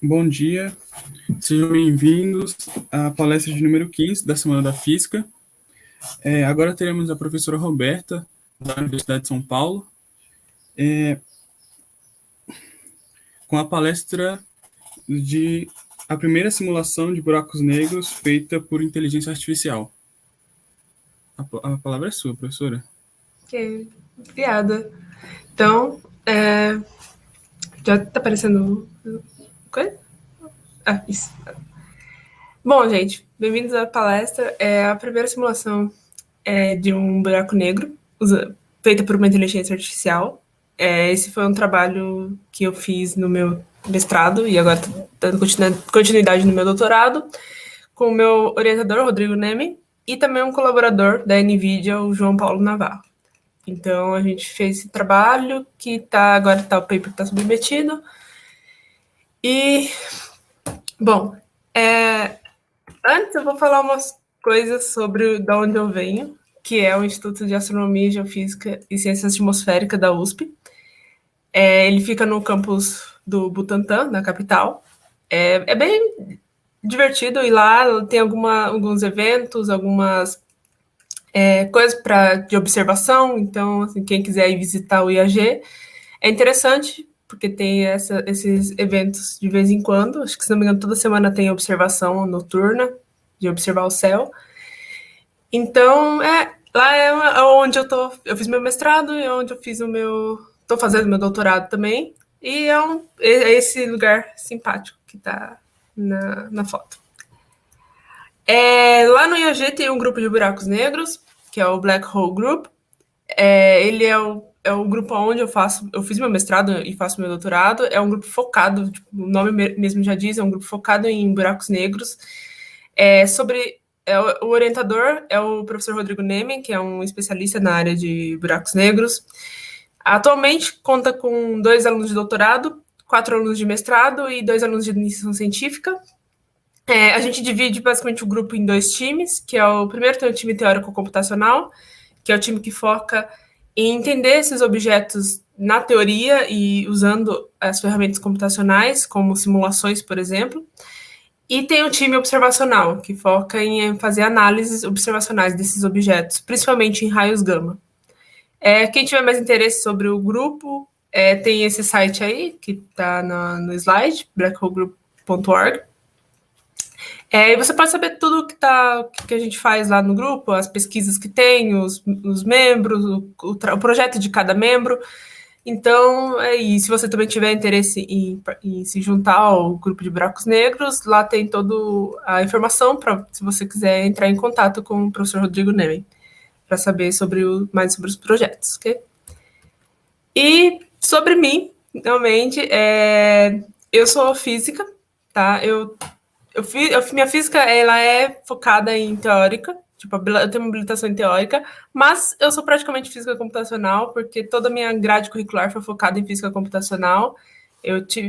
Bom dia, sejam bem-vindos à palestra de número 15 da Semana da Física. Agora teremos a professora Roberta, da Universidade de São Paulo, com a palestra de a primeira simulação de buracos negros feita por inteligência artificial. A palavra é sua, professora. Ok, obrigada. Então, já tá aparecendo coisa? Ah, isso. Bom, gente, bem-vindos à palestra. É a primeira simulação de um buraco negro feita por uma inteligência artificial. Esse foi um trabalho que eu fiz no meu mestrado e agora estou dando continuidade no meu doutorado com o meu orientador, Rodrigo Neme, e também um colaborador da NVIDIA, o João Paulo Navarro. Então, a gente fez esse trabalho que agora o paper que está submetido. E, bom, antes eu vou falar umas coisas sobre de onde eu venho, que é o Instituto de Astronomia, Geofísica e Ciências Atmosféricas da USP. Ele fica no campus do Butantã, na capital. É bem divertido ir lá, tem alguns eventos, algumas coisas de observação. Então, assim, quem quiser ir visitar o IAG, é interessante, porque tem esses eventos de vez em quando. Acho que, se não me engano, toda semana tem observação noturna, de observar o céu. Então, lá é onde eu fiz meu mestrado e onde eu fiz estou fazendo meu doutorado também. E é esse lugar simpático que está na foto. Lá no IAG tem um grupo de buracos negros, que é o Black Hole Group. Ele é o grupo onde eu fiz meu mestrado e faço meu doutorado. É um grupo focado, tipo, o nome mesmo já diz, é um grupo focado em buracos negros. O orientador é o professor Rodrigo Nemen, que é um especialista na área de buracos negros. Atualmente conta com 2 alunos de doutorado, 4 alunos de mestrado e 2 alunos de iniciação científica. A gente divide basicamente o grupo em 2 times, que é o primeiro tem o time teórico-computacional, que é o time que foca em entender esses objetos na teoria e usando as ferramentas computacionais, como simulações, por exemplo. E tem o time observacional, que foca em fazer análises observacionais desses objetos, principalmente em raios gama. Quem tiver mais interesse sobre o grupo, tem esse site aí, que está no slide, blackholegroup.org. E você pode saber tudo que a gente faz lá no grupo, as pesquisas que tem, os membros, o projeto de cada membro. Então, e se você também tiver interesse em se juntar ao grupo de buracos negros, lá tem toda a informação para, se você quiser entrar em contato com o professor Rodrigo Nemen, para saber mais sobre os projetos, ok? E sobre mim, realmente, eu sou física, tá? Minha física, ela é focada em teórica, tipo, eu tenho uma habilitação em teórica, mas eu sou praticamente física computacional, porque toda a minha grade curricular foi focada em física computacional.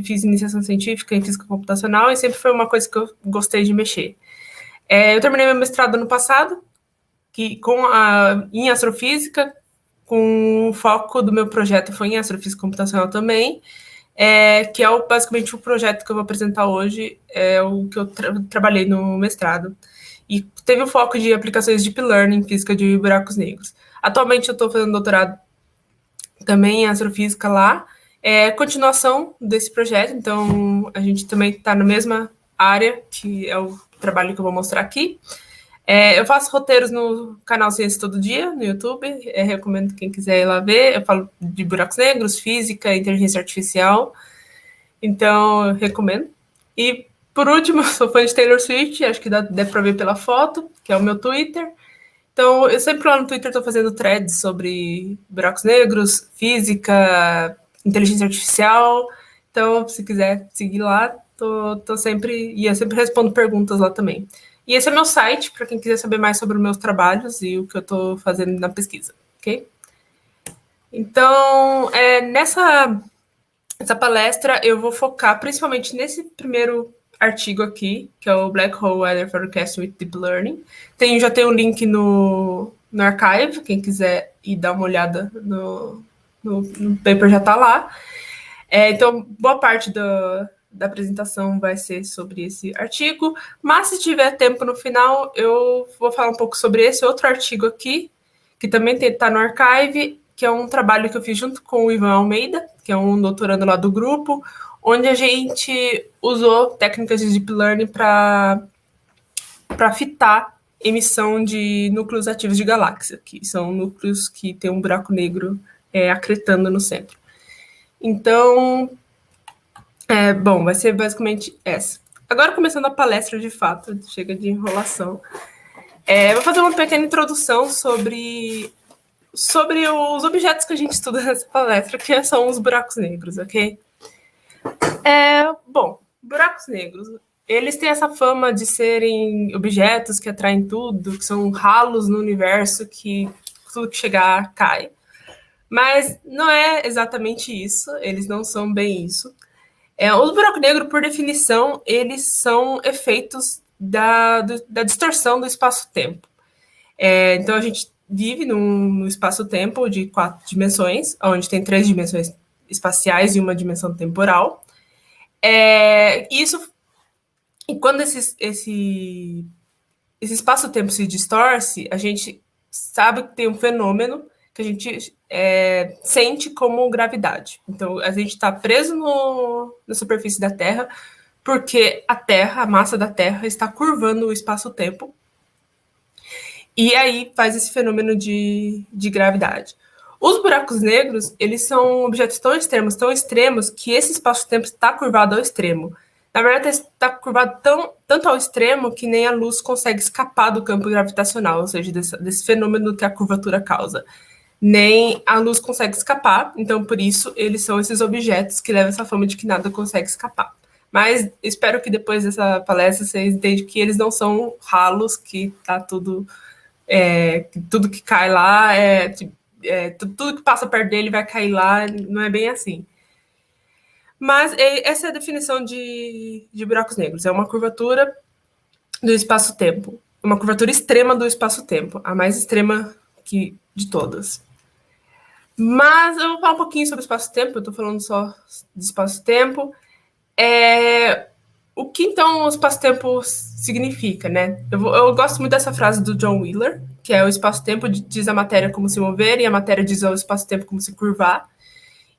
Fiz iniciação científica em física computacional e sempre foi uma coisa que eu gostei de mexer. Eu terminei meu mestrado ano passado, em astrofísica, com o foco do meu projeto foi em astrofísica computacional também, que é basicamente o projeto que eu vou apresentar hoje, é o que eu trabalhei no mestrado. E teve o foco de aplicações de Deep Learning, física de buracos negros. Atualmente eu estou fazendo doutorado também em astrofísica lá, continuação desse projeto, então a gente também está na mesma área, que é o trabalho que eu vou mostrar aqui. Eu faço roteiros no canal Ciência Todo Dia, no YouTube. Recomendo quem quiser ir lá ver. Eu falo de buracos negros, física, inteligência artificial. Então, eu recomendo. E, por último, eu sou fã de Taylor Swift. Acho que dá para ver pela foto, que é o meu Twitter. Então, eu sempre lá no Twitter estou fazendo threads sobre buracos negros, física, inteligência artificial. Então, se quiser seguir lá, tô sempre... E eu sempre respondo perguntas lá também. E esse é meu site, para quem quiser saber mais sobre os meus trabalhos e o que eu estou fazendo na pesquisa, ok? Então, nessa palestra, eu vou focar principalmente nesse primeiro artigo aqui, que é o Black Hole Weather Forecast with Deep Learning. Já tem um link no archive, quem quiser ir dar uma olhada no paper já está lá. Então, boa parte da apresentação vai ser sobre esse artigo, mas se tiver tempo no final, eu vou falar um pouco sobre esse outro artigo aqui, que também está no Archive, que é um trabalho que eu fiz junto com o Ivan Almeida, que é um doutorando lá do grupo, onde a gente usou técnicas de Deep Learning para fitar emissão de núcleos ativos de galáxia, que são núcleos que têm um buraco negro acretando no centro. Então, bom, vai ser basicamente essa. Agora, começando a palestra de fato, chega de enrolação. Vou fazer uma pequena introdução sobre os objetos que a gente estuda nessa palestra, que são os buracos negros, ok? Bom, buracos negros, eles têm essa fama de serem objetos que atraem tudo, que são ralos no universo, que tudo que chegar cai. Mas não é exatamente isso, eles não são bem isso. Os buracos negros, por definição, eles são efeitos da distorção do espaço-tempo. Então, a gente vive num espaço-tempo de 4 dimensões, onde tem 3 dimensões espaciais e uma dimensão temporal. E quando esse espaço-tempo se distorce, a gente sabe que tem um fenômeno que a gente sente como gravidade. Então, a gente está preso na superfície da Terra porque a massa da Terra, está curvando o espaço-tempo. E aí faz esse fenômeno de gravidade. Os buracos negros, eles são objetos tão extremos, que esse espaço-tempo está curvado ao extremo. Na verdade, está curvado tanto ao extremo que nem a luz consegue escapar do campo gravitacional, ou seja, desse fenômeno que a curvatura causa. Nem a luz consegue escapar, então por isso eles são esses objetos que levam essa fama de que nada consegue escapar. Mas espero que depois dessa palestra vocês entendam que eles não são ralos, que tá tudo que cai lá, tudo que passa perto dele vai cair lá, não é bem assim. Mas essa é a definição de buracos negros, é uma curvatura do espaço-tempo, uma curvatura extrema do espaço-tempo, a mais extrema de todas. Mas eu vou falar um pouquinho sobre espaço-tempo, eu estou falando só de espaço-tempo. O que, então, o espaço-tempo significa, né? Eu gosto muito dessa frase do John Wheeler, que é o espaço-tempo diz a matéria como se mover e a matéria diz ao espaço-tempo como se curvar.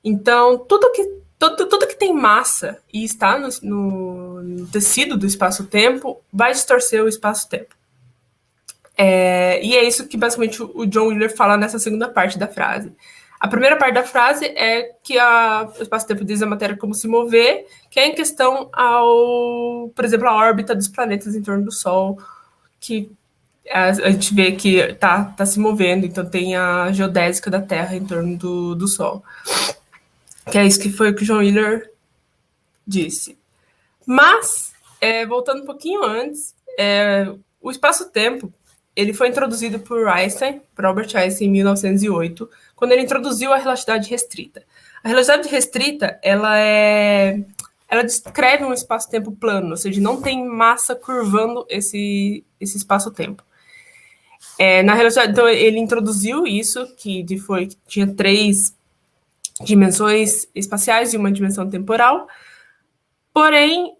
Então, tudo que tem massa e está no tecido do espaço-tempo vai distorcer o espaço-tempo. E é isso que, basicamente, o John Wheeler fala nessa segunda parte da frase. A primeira parte da frase é que o espaço-tempo diz a matéria como se mover, que é em questão por exemplo, a órbita dos planetas em torno do Sol, que a gente vê que está se movendo, então tem a geodésica da Terra em torno do Sol. Que é isso que foi o que o John Wheeler disse. Mas, voltando um pouquinho antes, o espaço-tempo ele foi introduzido por Albert Einstein, em 1908, quando ele introduziu a relatividade restrita. A relatividade restrita, ela descreve um espaço-tempo plano, ou seja, não tem massa curvando esse espaço-tempo. Na relatividade, então, ele introduziu isso, que tinha 3 dimensões espaciais e uma dimensão temporal. Porém,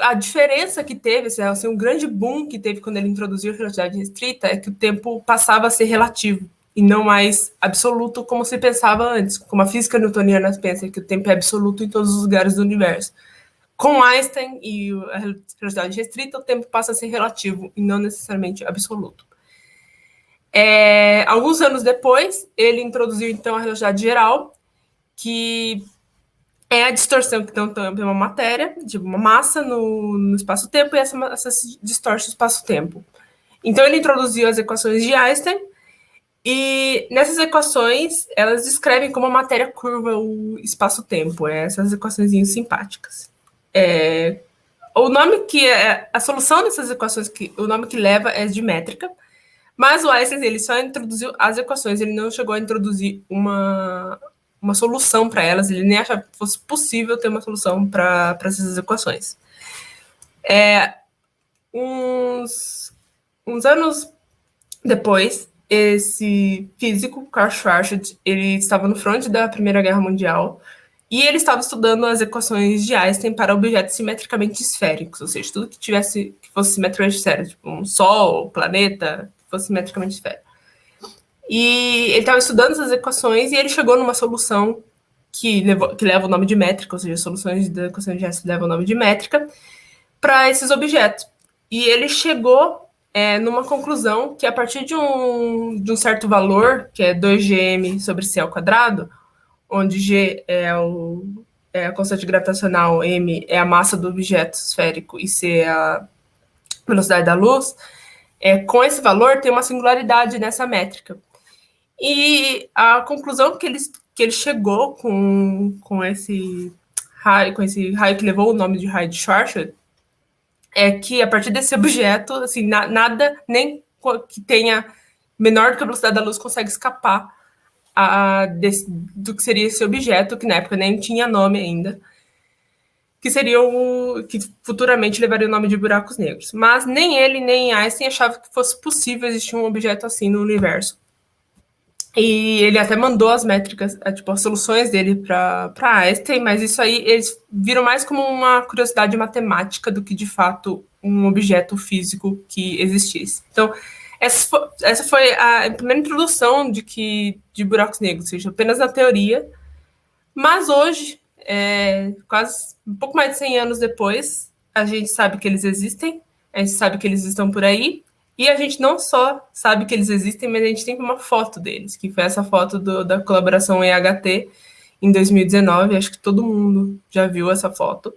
a diferença que teve, assim, um grande boom que teve quando ele introduziu a relatividade restrita é que o tempo passava a ser relativo e não mais absoluto como se pensava antes, como a física newtoniana pensa que o tempo é absoluto em todos os lugares do universo. Com Einstein e a relatividade restrita, o tempo passa a ser relativo e não necessariamente absoluto. Alguns anos depois, ele introduziu, então, a relatividade geral, que é a distorção que tem uma matéria, tipo uma massa no espaço-tempo, e essa distorce o espaço-tempo. Então, ele introduziu as equações de Einstein, e nessas equações, elas descrevem como a matéria curva o espaço-tempo, essas equações simpáticas. O nome a solução dessas equações, o nome que leva é de métrica, mas o Einstein ele só introduziu as equações, ele não chegou a introduzir uma solução para elas, ele nem achava que fosse possível ter uma solução para essas equações. Uns anos depois, esse físico, Karl Schwarzschild, ele estava no fronte da Primeira Guerra Mundial, E ele estava estudando as equações de Einstein para objetos simetricamente esféricos, ou seja, tudo que fosse simetricamente esférico, tipo um Sol, planeta, que fosse simetricamente esférico. E ele estava estudando essas equações e ele chegou numa solução que leva o nome de métrica, ou seja, soluções da equação de Einstein levam o nome de métrica, para esses objetos. E ele chegou numa conclusão que a partir de um certo valor, que é 2gm sobre c ao quadrado, onde g é a constante gravitacional, m é a massa do objeto esférico e c é a velocidade da luz, com esse valor tem uma singularidade nessa métrica. E a conclusão que ele chegou com esse raio que levou o nome de raio de Schwarzschild é que a partir desse objeto, assim, nada nem que tenha menor do que a velocidade da luz consegue escapar do que seria esse objeto, que na época nem tinha nome ainda, que que futuramente levaria o nome de buracos negros. Mas nem ele, nem Einstein achavam que fosse possível existir um objeto assim no universo. E ele até mandou as métricas, tipo, as soluções dele para Einstein, mas isso aí eles viram mais como uma curiosidade matemática do que, de fato, um objeto físico que existisse. Então, essa foi a primeira introdução de buracos negros, ou seja, apenas na teoria. Mas hoje, quase um pouco mais de 100 anos depois, a gente sabe que eles existem, a gente sabe que eles estão por aí, e a gente não só sabe que eles existem, mas a gente tem uma foto deles, que foi essa foto da colaboração EHT em 2019, acho que todo mundo já viu essa foto.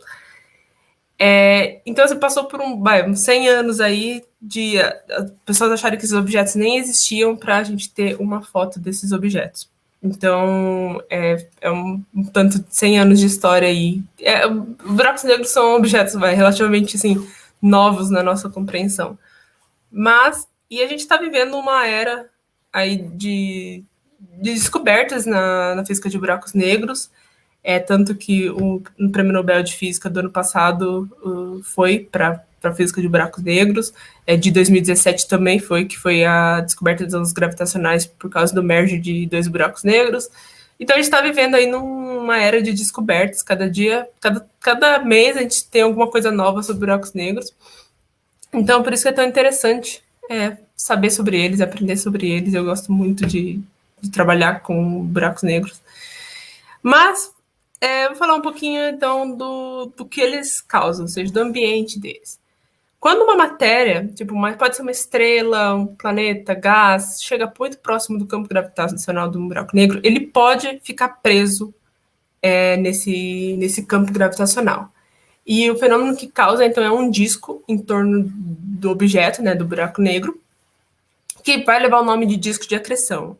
Então, você passou por uns 100 anos aí de as pessoas acharem que esses objetos nem existiam para a gente ter uma foto desses objetos. Então, é um tanto de 100 anos de história aí. Buracos negros são objetos relativamente assim, novos na nossa compreensão. E a gente está vivendo uma era aí de descobertas na física de buracos negros, tanto que o Prêmio Nobel de Física do ano passado foi para a física de buracos negros, de 2017 também que foi a descoberta das ondas gravitacionais por causa do merge de dois buracos negros. Então a gente está vivendo aí numa era de descobertas, cada mês a gente tem alguma coisa nova sobre buracos negros. Então, por isso que é tão interessante saber sobre eles, aprender sobre eles. Eu gosto muito de trabalhar com buracos negros. Mas, vou falar um pouquinho, então, do que eles causam, ou seja, do ambiente deles. Quando uma matéria, pode ser uma estrela, um planeta, gás, chega muito próximo do campo gravitacional de um buraco negro, ele pode ficar preso nesse campo gravitacional. E o fenômeno que causa, então, é um disco em torno do objeto, do buraco negro, que vai levar o nome de disco de acreção.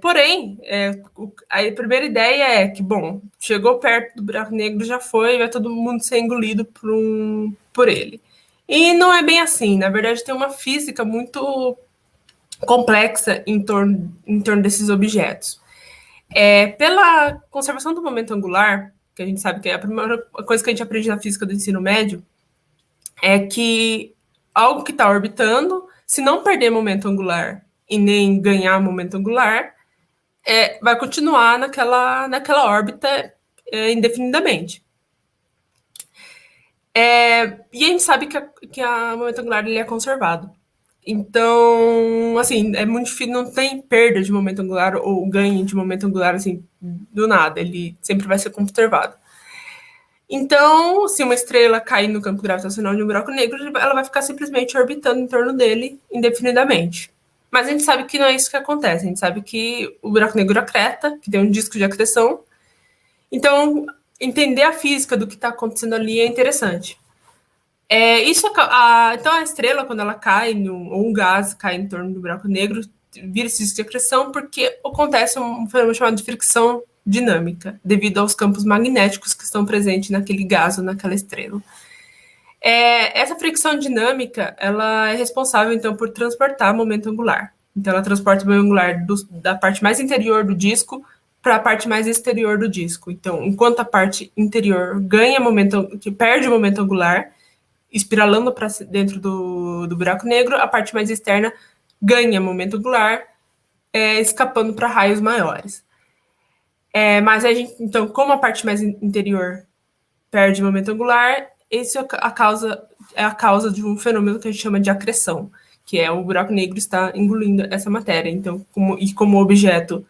Porém, a primeira ideia é que, chegou perto do buraco negro, já foi, vai todo mundo ser engolido por ele. E não é bem assim. Na verdade, tem uma física muito complexa em torno desses objetos. Pela conservação do momento angular, que a gente sabe que é a primeira coisa que a gente aprende na física do ensino médio, é que algo que está orbitando, se não perder momento angular e nem ganhar momento angular, vai continuar naquela órbita indefinidamente. E a gente sabe que a momento angular ele é conservado. Então, assim, é muito difícil, não tem perda de momento angular ou ganho de momento angular, assim, do nada. Ele sempre vai ser conservado. Então, se uma estrela cair no campo gravitacional de um buraco negro, ela vai ficar simplesmente orbitando em torno dele indefinidamente. Mas a gente sabe que não é isso que acontece. A gente sabe que o buraco negro acreta, que tem um disco de acreção. Então, entender a física do que está acontecendo ali é interessante. Então, a estrela, quando ela cai, ou um gás cai em torno do buraco negro, vira esse disco de acreção porque acontece um fenômeno chamado de fricção dinâmica, devido aos campos magnéticos que estão presentes naquele gás ou naquela estrela. Essa fricção dinâmica, ela é responsável, então, por transportar momento angular. Então, ela transporta o momento angular da parte mais interior do disco para a parte mais exterior do disco. Então, enquanto a parte interior perde o momento angular, espiralando para dentro do buraco negro, a parte mais externa ganha momento angular, escapando para raios maiores. Mas a gente, então, como a parte mais interior perde momento angular, esse é a causa de um fenômeno que a gente chama de acreção, que é o buraco negro está engolindo essa matéria. Então, como objeto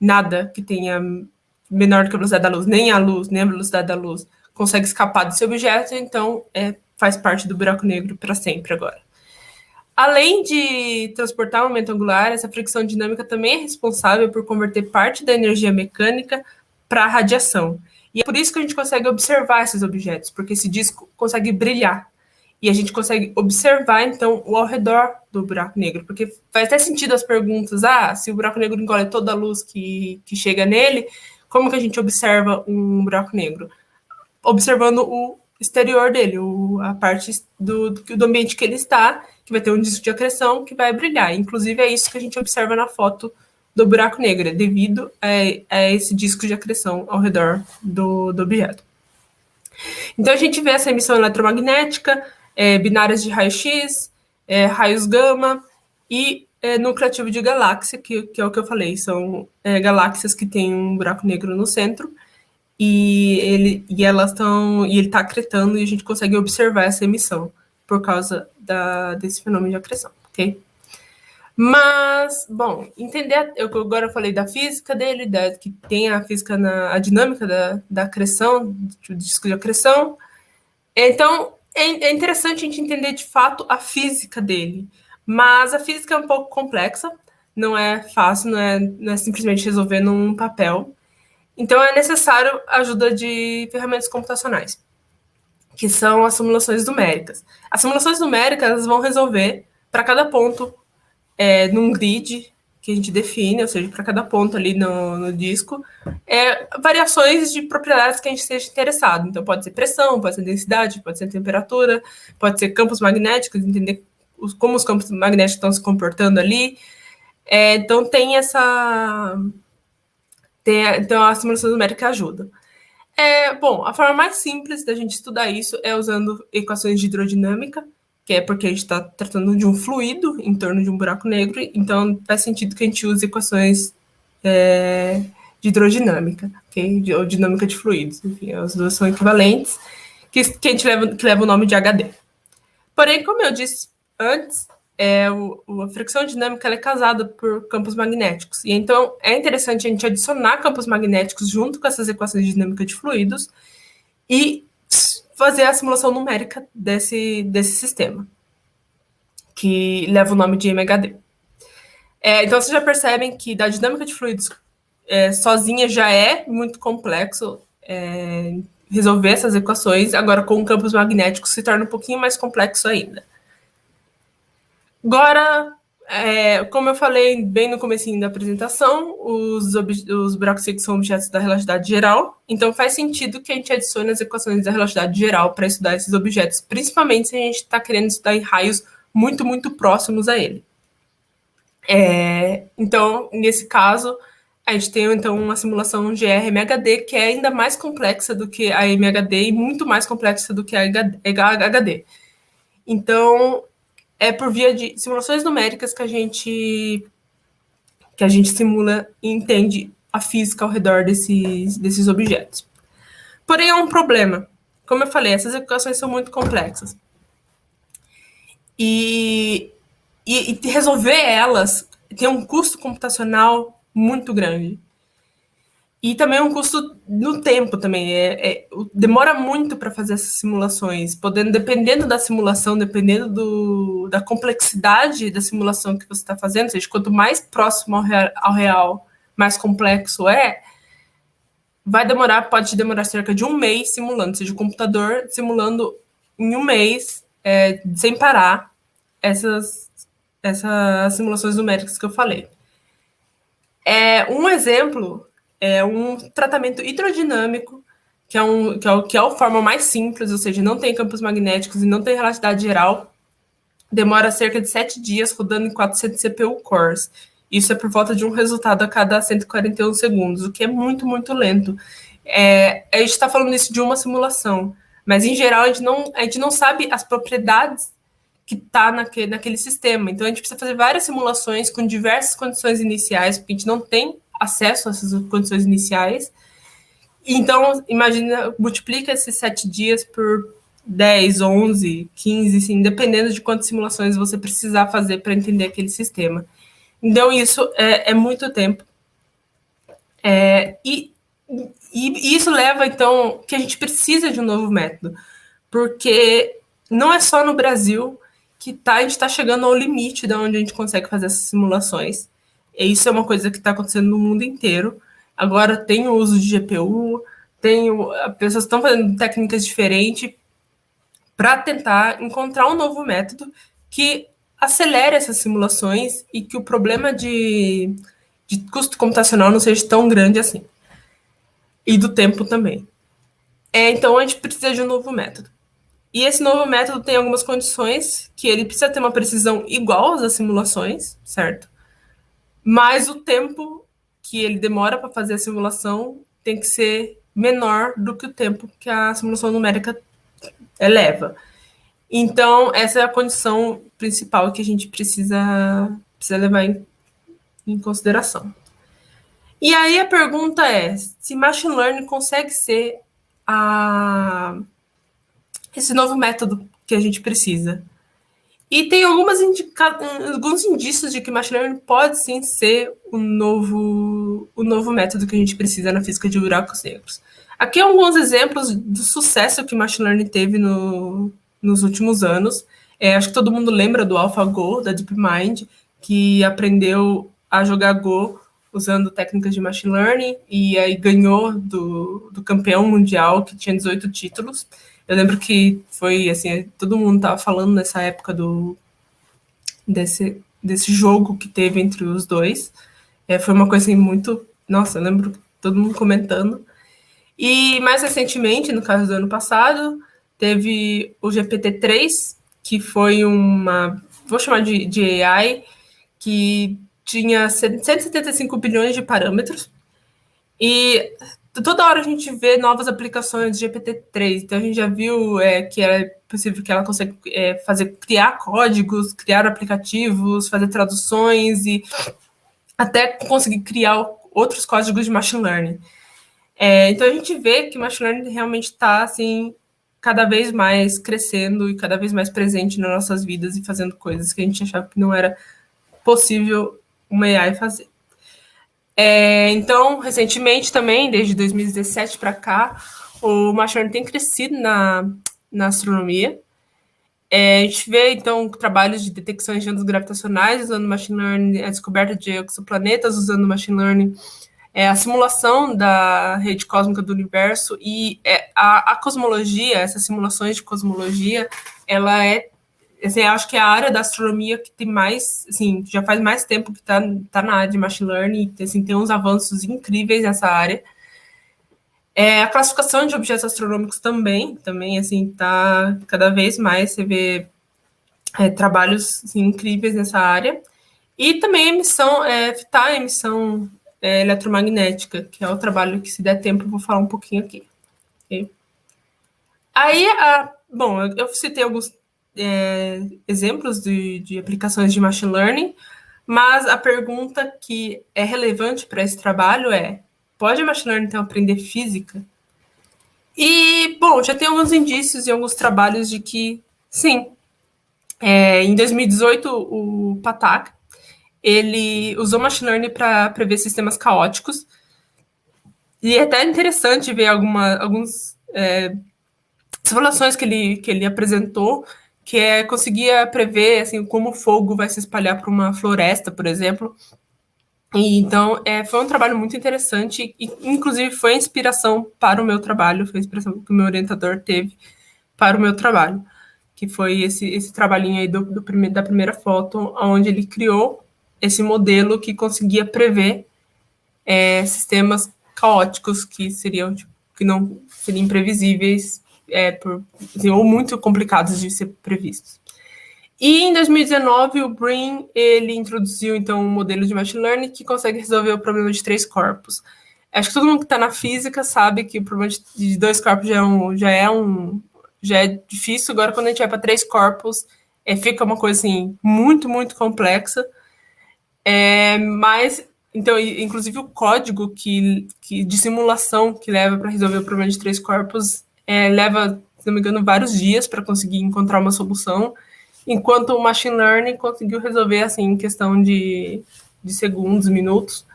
nada que tenha menor do que a velocidade da luz, nem a luz, nem a velocidade da luz, consegue escapar desse objeto, então faz parte do buraco negro para sempre agora. Além de transportar o momento angular, essa fricção dinâmica também é responsável por converter parte da energia mecânica para a radiação. E é por isso que a gente consegue observar esses objetos, porque esse disco consegue brilhar. E a gente consegue observar, então, o ao redor do buraco negro. Porque faz até sentido as perguntas, se o buraco negro engole toda a luz que chega nele, como que a gente observa um buraco negro? Observando o exterior dele, a parte do ambiente que ele está, que vai ter um disco de acreção que vai brilhar. Inclusive, é isso que a gente observa na foto do buraco negro, devido a esse disco de acreção ao redor do objeto. Então, a gente vê essa emissão eletromagnética, binárias de raio-x, raios gama e núcleo ativo de galáxia, que é o que eu falei, são galáxias que têm um buraco negro no centro, e ele está acretando, e a gente consegue observar essa emissão por causa desse fenômeno de acreção, ok? Mas, bom, entender, eu agora falei da física dele, que tem a física, a dinâmica da acreção, do disco de acreção. Então, é interessante a gente entender de fato a física dele, mas a física é um pouco complexa, não é fácil, não é simplesmente resolver num papel. Então, é necessário a ajuda de ferramentas computacionais, que são as simulações numéricas. As simulações numéricas vão resolver para cada ponto num grid que a gente define, ou seja, para cada ponto ali no disco, variações de propriedades que a gente esteja interessado. Então, pode ser pressão, pode ser densidade, pode ser temperatura, pode ser campos magnéticos, entender como os campos magnéticos estão se comportando ali. Então, então, a simulação numérica ajuda. Bom, a forma mais simples da gente estudar isso é usando equações de hidrodinâmica, que é porque a gente está tratando de um fluido em torno de um buraco negro, então faz sentido que a gente use equações de hidrodinâmica, okay? Ou dinâmica de fluidos, enfim, as duas são equivalentes, que que leva o nome de HD. Porém, como eu disse antes, a fricção dinâmica é casada por campos magnéticos, e então é interessante a gente adicionar campos magnéticos junto com essas equações de dinâmica de fluidos e fazer a simulação numérica desse sistema, que leva o nome de MHD. Então, vocês já percebem que da dinâmica de fluidos sozinha já é muito complexo resolver essas equações, agora com campos magnéticos se torna um pouquinho mais complexo ainda. Agora, como eu falei bem no comecinho da apresentação, os buracos negros são objetos da relatividade geral, então faz sentido que a gente adicione as equações da relatividade geral para estudar esses objetos, principalmente se a gente está querendo estudar em raios muito, muito próximos a ele. Então, nesse caso, a gente tem então uma simulação GR-MHD que é ainda mais complexa do que a MHD e muito mais complexa do que a HD. Então, é por via de simulações numéricas que a gente simula e entende a física ao redor desses objetos. Porém, há um problema. Como eu falei, essas equações são muito complexas. E resolver elas tem um custo computacional muito grande. E também um custo no tempo também. Demora muito para fazer essas simulações, dependendo da simulação, dependendo da complexidade da simulação que você está fazendo, ou seja, quanto mais próximo ao real, mais complexo pode demorar cerca de um mês simulando, ou seja, o computador simulando em um mês, sem parar, essas simulações numéricas que eu falei. Um exemplo é um tratamento hidrodinâmico, que é a forma mais simples, ou seja, não tem campos magnéticos e não tem relatividade geral, demora cerca de 7 dias rodando em 400 CPU cores. Isso é por volta de um resultado a cada 141 segundos, o que é muito, muito lento. A gente está falando isso de uma simulação, mas em geral a gente não sabe as propriedades que está naquele sistema. Então a gente precisa fazer várias simulações com diversas condições iniciais, porque a gente não tem acesso a essas condições iniciais. Então, imagina, multiplica esses 7 dias por 10, 11, 15, assim, dependendo de quantas simulações você precisar fazer para entender aquele sistema. Então, isso é muito tempo. E isso leva, então, que a gente precisa de um novo método, porque não é só no Brasil que a gente está chegando ao limite de onde a gente consegue fazer essas simulações. E isso é uma coisa que está acontecendo no mundo inteiro. Agora tem o uso de GPU, pessoas estão fazendo técnicas diferentes para tentar encontrar um novo método que acelere essas simulações e que o problema de custo computacional não seja tão grande assim. E do tempo também. Então, a gente precisa de um novo método. E esse novo método tem algumas condições, que ele precisa ter uma precisão igual às simulações, certo? Mas o tempo que ele demora para fazer a simulação tem que ser menor do que o tempo que a simulação numérica leva. Então, essa é a condição principal que a gente precisa levar em consideração. E aí a pergunta é, se Machine Learning consegue ser esse novo método que a gente precisa. E tem alguns indícios de que Machine Learning pode sim ser o novo método que a gente precisa na física de buracos negros. Aqui alguns exemplos do sucesso que Machine Learning teve nos últimos anos. Acho que todo mundo lembra do AlphaGo, da DeepMind, que aprendeu a jogar Go usando técnicas de Machine Learning e aí ganhou do campeão mundial, que tinha 18 títulos. Eu lembro que foi, assim, todo mundo estava falando nessa época desse jogo que teve entre os dois. Foi uma coisa assim, muito... Nossa, eu lembro todo mundo comentando. E mais recentemente, no caso do ano passado, teve o GPT-3, que foi vou chamar de AI, que tinha 175 bilhões de parâmetros. E toda hora a gente vê novas aplicações de GPT-3. Então, a gente já viu que é possível que ela consiga criar códigos, criar aplicativos, fazer traduções e até conseguir criar outros códigos de Machine Learning. Então, a gente vê que Machine Learning realmente está, assim, cada vez mais crescendo e cada vez mais presente nas nossas vidas e fazendo coisas que a gente achava que não era possível uma AI fazer. Então, recentemente também, desde 2017 para cá, o Machine Learning tem crescido na astronomia. A gente vê, então, trabalhos de detecções de ondas gravitacionais usando Machine Learning, a descoberta de exoplanetas usando Machine Learning, a simulação da rede cósmica do universo e a cosmologia, essas simulações de cosmologia, ela assim, acho que é a área da astronomia que tem mais, assim, já faz mais tempo que está na área de Machine Learning, assim, tem uns avanços incríveis nessa área. A classificação de objetos astronômicos também assim, está cada vez mais, você vê trabalhos assim, incríveis nessa área. E também a emissão eletromagnética, que é o trabalho que, se der tempo, eu vou falar um pouquinho aqui. Okay? Aí, bom, eu citei alguns exemplos de aplicações de Machine Learning, mas a pergunta que é relevante para esse trabalho pode a Machine Learning, então, aprender física? E, bom, já tem alguns indícios e alguns trabalhos de que, sim. Em 2018, o Patak, ele usou Machine Learning para prever sistemas caóticos. E é até interessante ver algumas simulações que ele apresentou, que conseguia prever assim, como o fogo vai se espalhar para uma floresta, por exemplo. E, então, foi um trabalho muito interessante e, inclusive, foi a inspiração para o meu trabalho, foi a inspiração que o meu orientador teve para o meu trabalho, que foi esse trabalhinho aí da primeira foto, onde ele criou esse modelo que conseguia prever sistemas caóticos que seriam que não seriam imprevisíveis ou muito complicados de ser previstos. E em 2019, o Brin ele introduziu então um modelo de Machine Learning que consegue resolver o problema de 3 corpos. Acho que todo mundo que está na física sabe que o problema de 2 corpos já é difícil. Agora, quando a gente vai para 3 corpos, fica uma coisa assim muito, muito complexa. Mas Então, inclusive o código de simulação que leva para resolver o problema de 3 corpos leva, se não me engano, vários dias para conseguir encontrar uma solução, enquanto o machine learning conseguiu resolver assim em questão de segundos, minutos.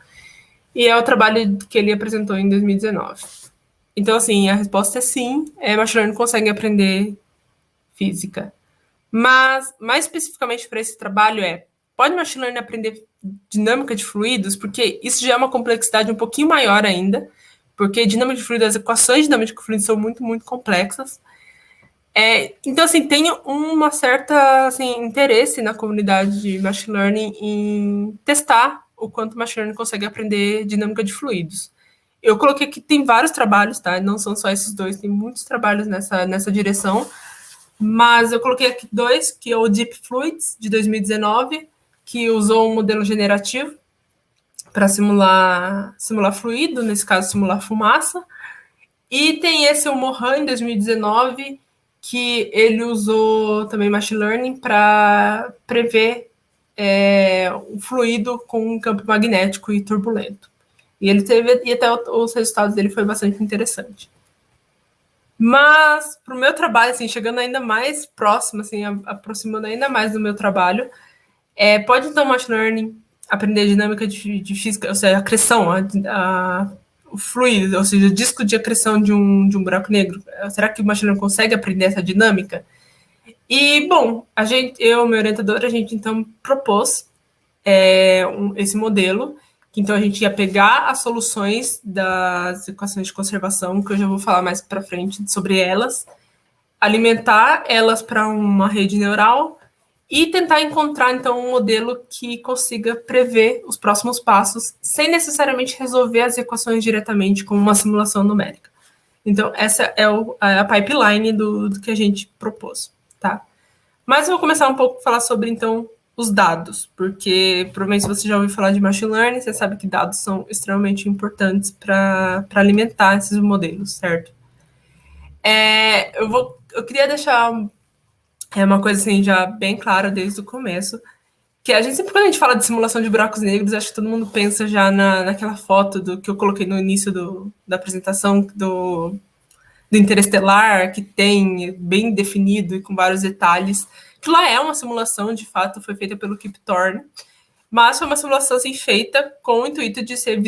E é o trabalho que ele apresentou em 2019. Então, assim, a resposta é sim, machine learning consegue aprender física. Mas, mais especificamente para esse trabalho pode machine learning aprender dinâmica de fluidos? Porque isso já é uma complexidade um pouquinho maior ainda, porque dinâmica de fluidos, as equações de dinâmica de fluidos são muito, muito complexas. Então, assim, tem uma certa assim, interesse na comunidade de machine learning em testar o quanto o machine learning consegue aprender dinâmica de fluidos. Eu coloquei que tem vários trabalhos, tá? Não são só esses dois, tem muitos trabalhos nessa direção, mas eu coloquei aqui 2, que é o Deep Fluids, de 2019, que usou um modelo generativo para simular fluido, nesse caso, simular fumaça. E tem esse, o Mohan, em 2019, que ele usou também machine learning para prever um fluido com um campo magnético e turbulento. E até os resultados dele foi bastante interessante. Mas, para o meu trabalho, assim, chegando ainda mais próximo, assim, aproximando ainda mais do meu trabalho, pode, então, o machine learning aprender a dinâmica de física, ou seja, a acreção, o fluido, ou seja, o disco de acreção de um buraco negro. Será que o machine learning consegue aprender essa dinâmica? E, bom, eu, meu orientador, a gente, então, propôs esse modelo, que então a gente ia pegar as soluções das equações de conservação, que eu já vou falar mais para frente sobre elas, alimentar elas para uma rede neural e tentar encontrar, então, um modelo que consiga prever os próximos passos sem necessariamente resolver as equações diretamente com uma simulação numérica. Então, essa é a pipeline do que a gente propôs, tá? Mas eu vou começar um pouco a falar sobre, então, os dados, porque provavelmente se você já ouviu falar de machine learning, você sabe que dados são extremamente importantes para alimentar esses modelos, certo? Eu queria deixar uma coisa assim já bem clara desde o começo, que a gente sempre, quando a gente fala de simulação de buracos negros, acho que todo mundo pensa já naquela foto que eu coloquei no início da apresentação do Interestelar, que tem bem definido e com vários detalhes. Que lá é uma simulação, de fato, foi feita pelo Kip Thorne, mas foi uma simulação assim, feita com o intuito de ser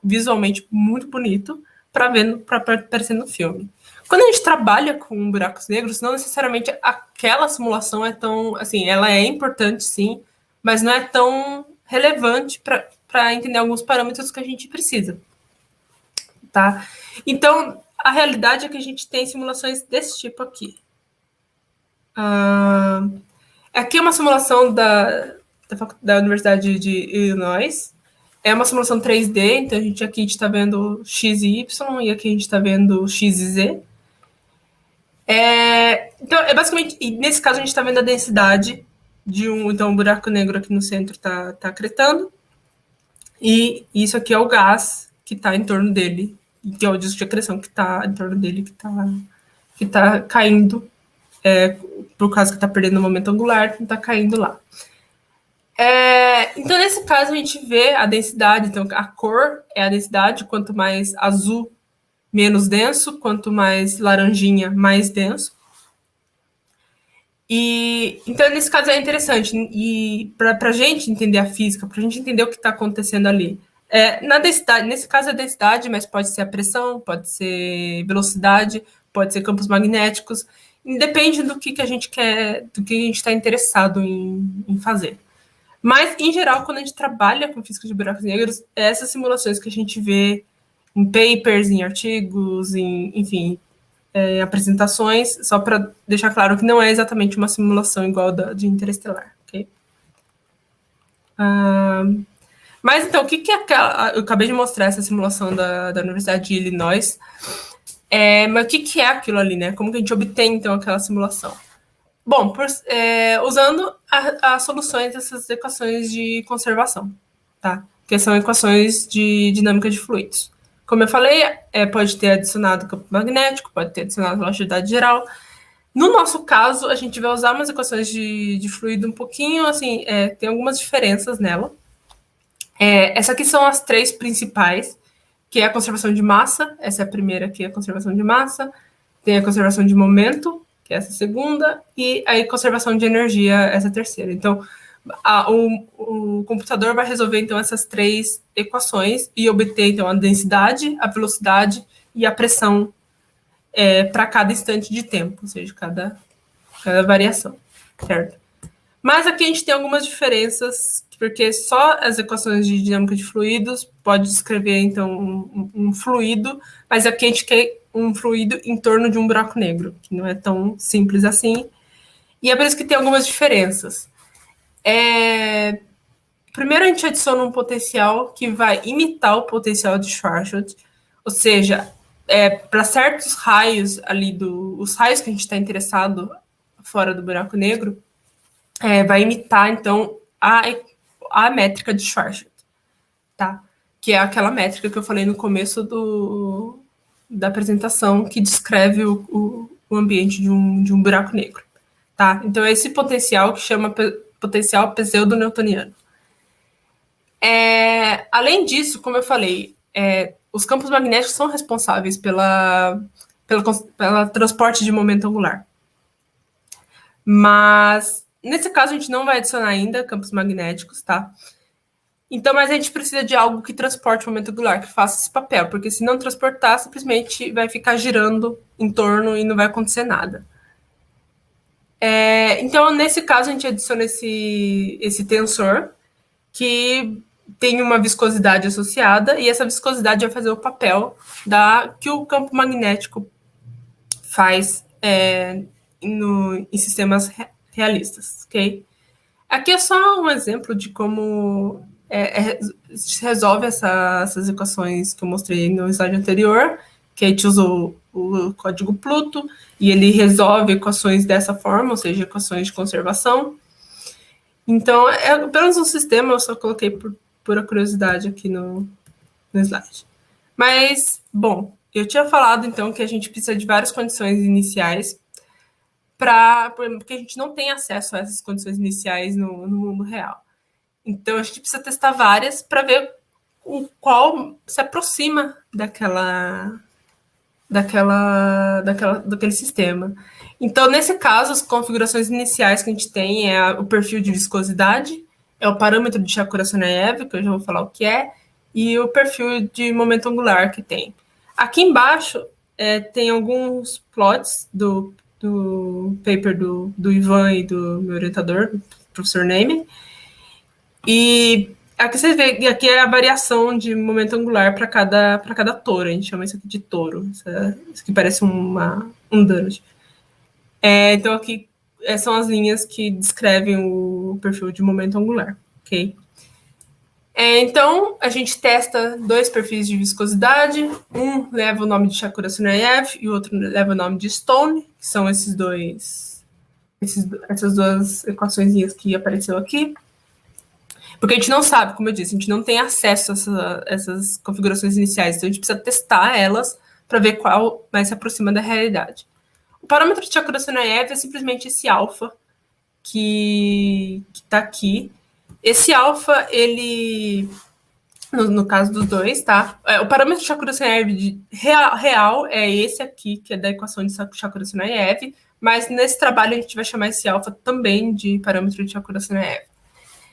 visualmente muito bonito para aparecer no filme. Quando a gente trabalha com buracos negros, não necessariamente aquela simulação é tão, assim, ela é importante sim, mas não é tão relevante para entender alguns parâmetros que a gente precisa, tá? Então, a realidade é que a gente tem simulações desse tipo aqui. Aqui é uma simulação da Universidade de Illinois. É uma simulação 3D, então aqui a gente está vendo X e Y, e aqui a gente está vendo X e Z. Então, basicamente, nesse caso, a gente está vendo a densidade de um buraco negro aqui no centro está acretando, e isso aqui é o gás que está em torno dele, que é o disco de acreção que está em torno dele, que está caindo, por causa que está perdendo o momento angular, está caindo lá. Então, nesse caso, a gente vê a densidade, então a cor é a densidade, quanto mais azul, menos denso, quanto mais laranjinha, mais denso. Então, nesse caso, é interessante. E para a gente entender a física, para a gente entender o que está acontecendo ali. Na densidade, nesse caso é densidade, mas pode ser a pressão, pode ser velocidade, pode ser campos magnéticos. Depende do que a gente quer, do que a gente está interessado em fazer. Mas, em geral, quando a gente trabalha com física de buracos negros, essas simulações que a gente vê em papers, em artigos, enfim, apresentações, só para deixar claro que não é exatamente uma simulação igual de Interestelar, ok? Mas, então, o que é aquela... Eu acabei de mostrar essa simulação da Universidade de Illinois, mas o que é aquilo ali, né? Como que a gente obtém, então, aquela simulação? Bom, usando as soluções dessas equações de conservação, tá? Que são equações de dinâmica de fluidos. Como eu falei, pode ter adicionado campo magnético, pode ter adicionado relatividade geral. No nosso caso, a gente vai usar umas equações de fluido um pouquinho, assim, tem algumas diferenças nela. Essas aqui são as 3 principais, que é a conservação de massa, essa é a primeira aqui, a conservação de massa, tem a conservação de momento, que é essa segunda, e a conservação de energia, essa terceira. Então, o computador vai resolver, então, essas 3 equações e obter, então, a densidade, a velocidade e a pressão para cada instante de tempo, ou seja, cada variação, certo? Mas aqui a gente tem algumas diferenças, porque só as equações de dinâmica de fluidos pode descrever, então, um fluido, mas aqui a gente quer um fluido em torno de um buraco negro, que não é tão simples assim. E é por isso que tem algumas diferenças. Primeiro, a gente adiciona um potencial que vai imitar o potencial de Schwarzschild, ou seja, para certos raios ali, os raios que a gente está interessado fora do buraco negro, vai imitar, então, a métrica de Schwarzschild, tá? Que é aquela métrica que eu falei no começo da apresentação, que descreve o ambiente de um buraco negro, tá? Então, é esse potencial que chama potencial pseudo-newtoniano. Além disso, como eu falei, os campos magnéticos são responsáveis pela transporte de momento angular. Mas, nesse caso, a gente não vai adicionar ainda campos magnéticos, tá? Então, mas a gente precisa de algo que transporte o momento angular, que faça esse papel, porque se não transportar, simplesmente vai ficar girando em torno e não vai acontecer nada. Então, nesse caso, a gente adiciona esse tensor, que tem uma viscosidade associada, e essa viscosidade vai fazer o papel que o campo magnético faz em sistemas realistas, ok? Aqui é só um exemplo de como se resolve essas equações que eu mostrei no slide anterior, que a gente usou o código Pluto, e ele resolve equações dessa forma, ou seja, equações de conservação. Então, é apenas um sistema, eu só coloquei por pura curiosidade aqui no slide. Mas, bom, eu tinha falado, então, que a gente precisa de várias condições iniciais, porque a gente não tem acesso a essas condições iniciais no mundo real. Então, a gente precisa testar várias para ver qual se aproxima daquele sistema. Então, nesse caso, as configurações iniciais que a gente tem é o perfil de viscosidade, é o parâmetro de Shakura-Sonaev, que eu já vou falar o que é, e o perfil de momento angular que tem. Aqui embaixo tem alguns plots do paper do Ivan e do meu orientador, do professor Neyman, e aqui você vê que aqui é a variação de momento angular para cada toro. A gente chama isso aqui de toro. Isso aqui parece um donut. Então, aqui são as linhas que descrevem o perfil de momento angular. Ok? Então, a gente testa 2 perfis de viscosidade. Um leva o nome de Shakura-Sonaev e o outro leva o nome de Stone, que são essas 2 equações que apareceu aqui. Porque a gente não sabe, como eu disse, a gente não tem acesso a essas configurações iniciais, então a gente precisa testar elas para ver qual mais se aproxima da realidade. O parâmetro de Shakura-Sonaev é simplesmente esse alfa que está aqui. Esse alfa, ele, no caso dos dois, tá? O parâmetro de Shakura-Sonaev real é esse aqui, que é da equação de Shakura-Sonaev, mas nesse trabalho a gente vai chamar esse alfa também de parâmetro de Shakura-Sonaev.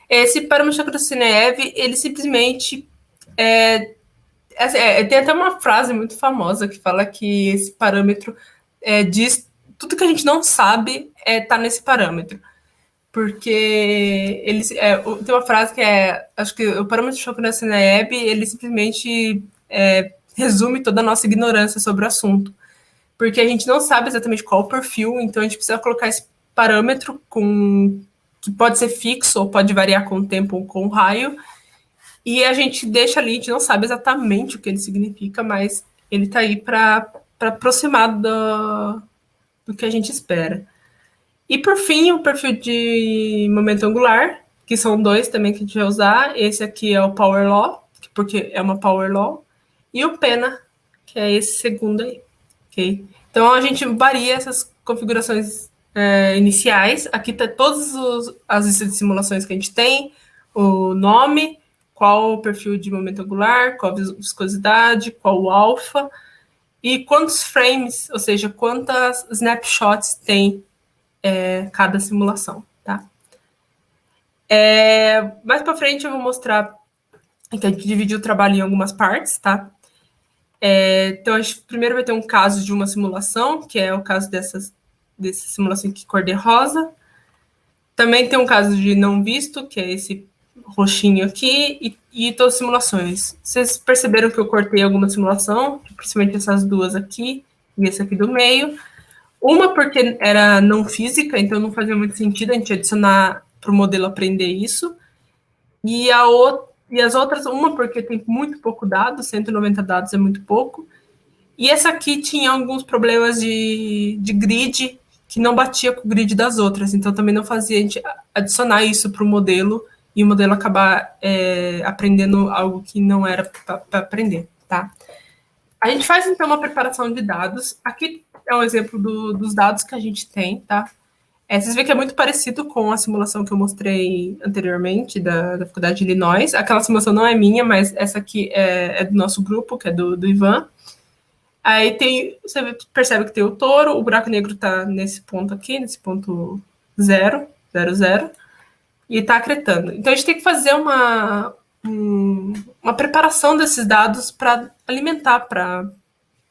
Esse parâmetro de Shakura-Sonaev, ele simplesmente tem até uma frase muito famosa que fala que esse parâmetro diz tudo que a gente não sabe está nesse parâmetro. Porque tem uma frase que acho que o parâmetro de Shakura-Sonaev, ele simplesmente resume toda a nossa ignorância sobre o assunto. Porque a gente não sabe exatamente qual o perfil, então a gente precisa colocar esse parâmetro que pode ser fixo ou pode variar com o tempo ou com o raio, e a gente deixa ali, a gente não sabe exatamente o que ele significa, mas ele está aí para aproximar do que a gente espera. E, por fim, o perfil de momento angular, que são 2 também que a gente vai usar. Esse aqui é o Power Law, porque é uma Power Law, e o Pena, que é esse segundo aí. Okay? Então, a gente varia essas configurações iniciais. Aqui está todas as listas de simulações que a gente tem, o nome, qual o perfil de momento angular, qual a viscosidade, qual o alfa, e quantos frames, ou seja, quantas snapshots tem cada simulação, tá? Mais para frente eu vou mostrar que a gente dividiu o trabalho em algumas partes, tá? Então, a gente primeiro vai ter um caso de uma simulação, que é o caso dessa simulação aqui cor-de-rosa. Também tem um caso de não visto, que é esse roxinho aqui, e todas as simulações. Vocês perceberam que eu cortei alguma simulação, principalmente essas duas aqui, e esse aqui do meio. Uma porque era não física, então não fazia muito sentido a gente adicionar para o modelo aprender isso. E as outras, uma porque tem muito pouco dado, 190 dados é muito pouco. E essa aqui tinha alguns problemas de grid que não batia com o grid das outras, então também não fazia a gente adicionar isso para o modelo e o modelo acabar aprendendo algo que não era para aprender, tá? A gente faz, então, uma preparação de dados. Aqui é um exemplo dos dados que a gente tem, tá? Vocês veem que é muito parecido com a simulação que eu mostrei anteriormente, da Faculdade de Illinois. Aquela simulação não é minha, mas essa aqui é do nosso grupo, que é do Ivan. Aí você percebe que tem o touro, o buraco negro está nesse ponto aqui, nesse ponto 0, 0, 0, e está acretando. Então, a gente tem que fazer uma preparação desses dados para alimentar para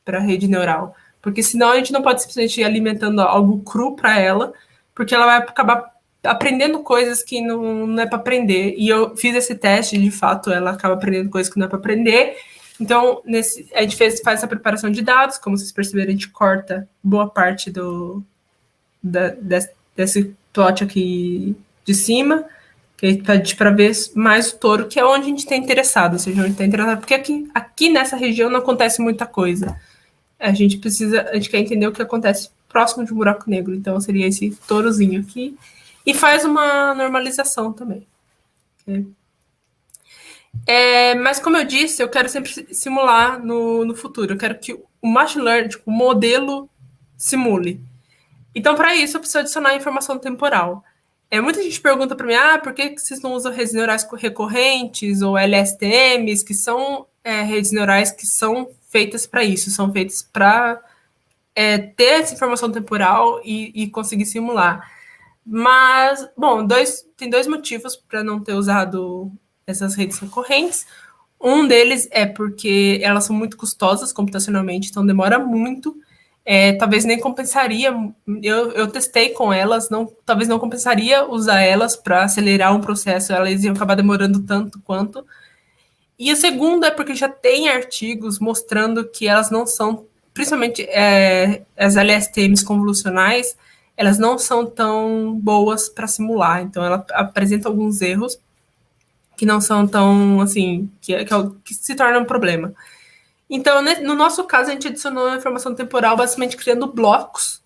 a rede neural, porque senão a gente não pode simplesmente ir alimentando algo cru para ela, porque ela vai acabar aprendendo coisas que não é para aprender. E eu fiz esse teste, de fato, ela acaba aprendendo coisas que não é para aprender. Então, a gente faz essa preparação de dados, como vocês perceberam, a gente corta boa parte desse plot aqui de cima, para ver mais o touro, que é onde a gente está interessado, ou seja, onde está interessado, porque aqui nessa região não acontece muita coisa. A gente quer entender o que acontece próximo de um buraco negro, então seria esse tourozinho aqui, e faz uma normalização também. Okay? Mas, como eu disse, eu quero sempre simular no futuro. Eu quero que o machine learning, tipo, o modelo, simule. Então, para isso, eu preciso adicionar informação temporal. Muita gente pergunta para mim, por que vocês não usam redes neurais recorrentes ou LSTMs, que são redes neurais que são feitas para isso, são feitas para ter essa informação temporal e conseguir simular. Mas, bom, tem dois motivos para não ter usado essas redes recorrentes. Um deles é porque elas são muito custosas computacionalmente, então demora muito. Talvez nem compensaria. Eu testei com elas, talvez não compensaria usar elas para acelerar um processo, elas iam acabar demorando tanto quanto. E o segundo é porque já tem artigos mostrando que elas não são, principalmente as LSTMs convolucionais, elas não são tão boas para simular. Então, ela apresenta alguns erros que não são tão, assim, que se torna um problema. Então, no nosso caso, a gente adicionou a informação temporal basicamente criando blocos,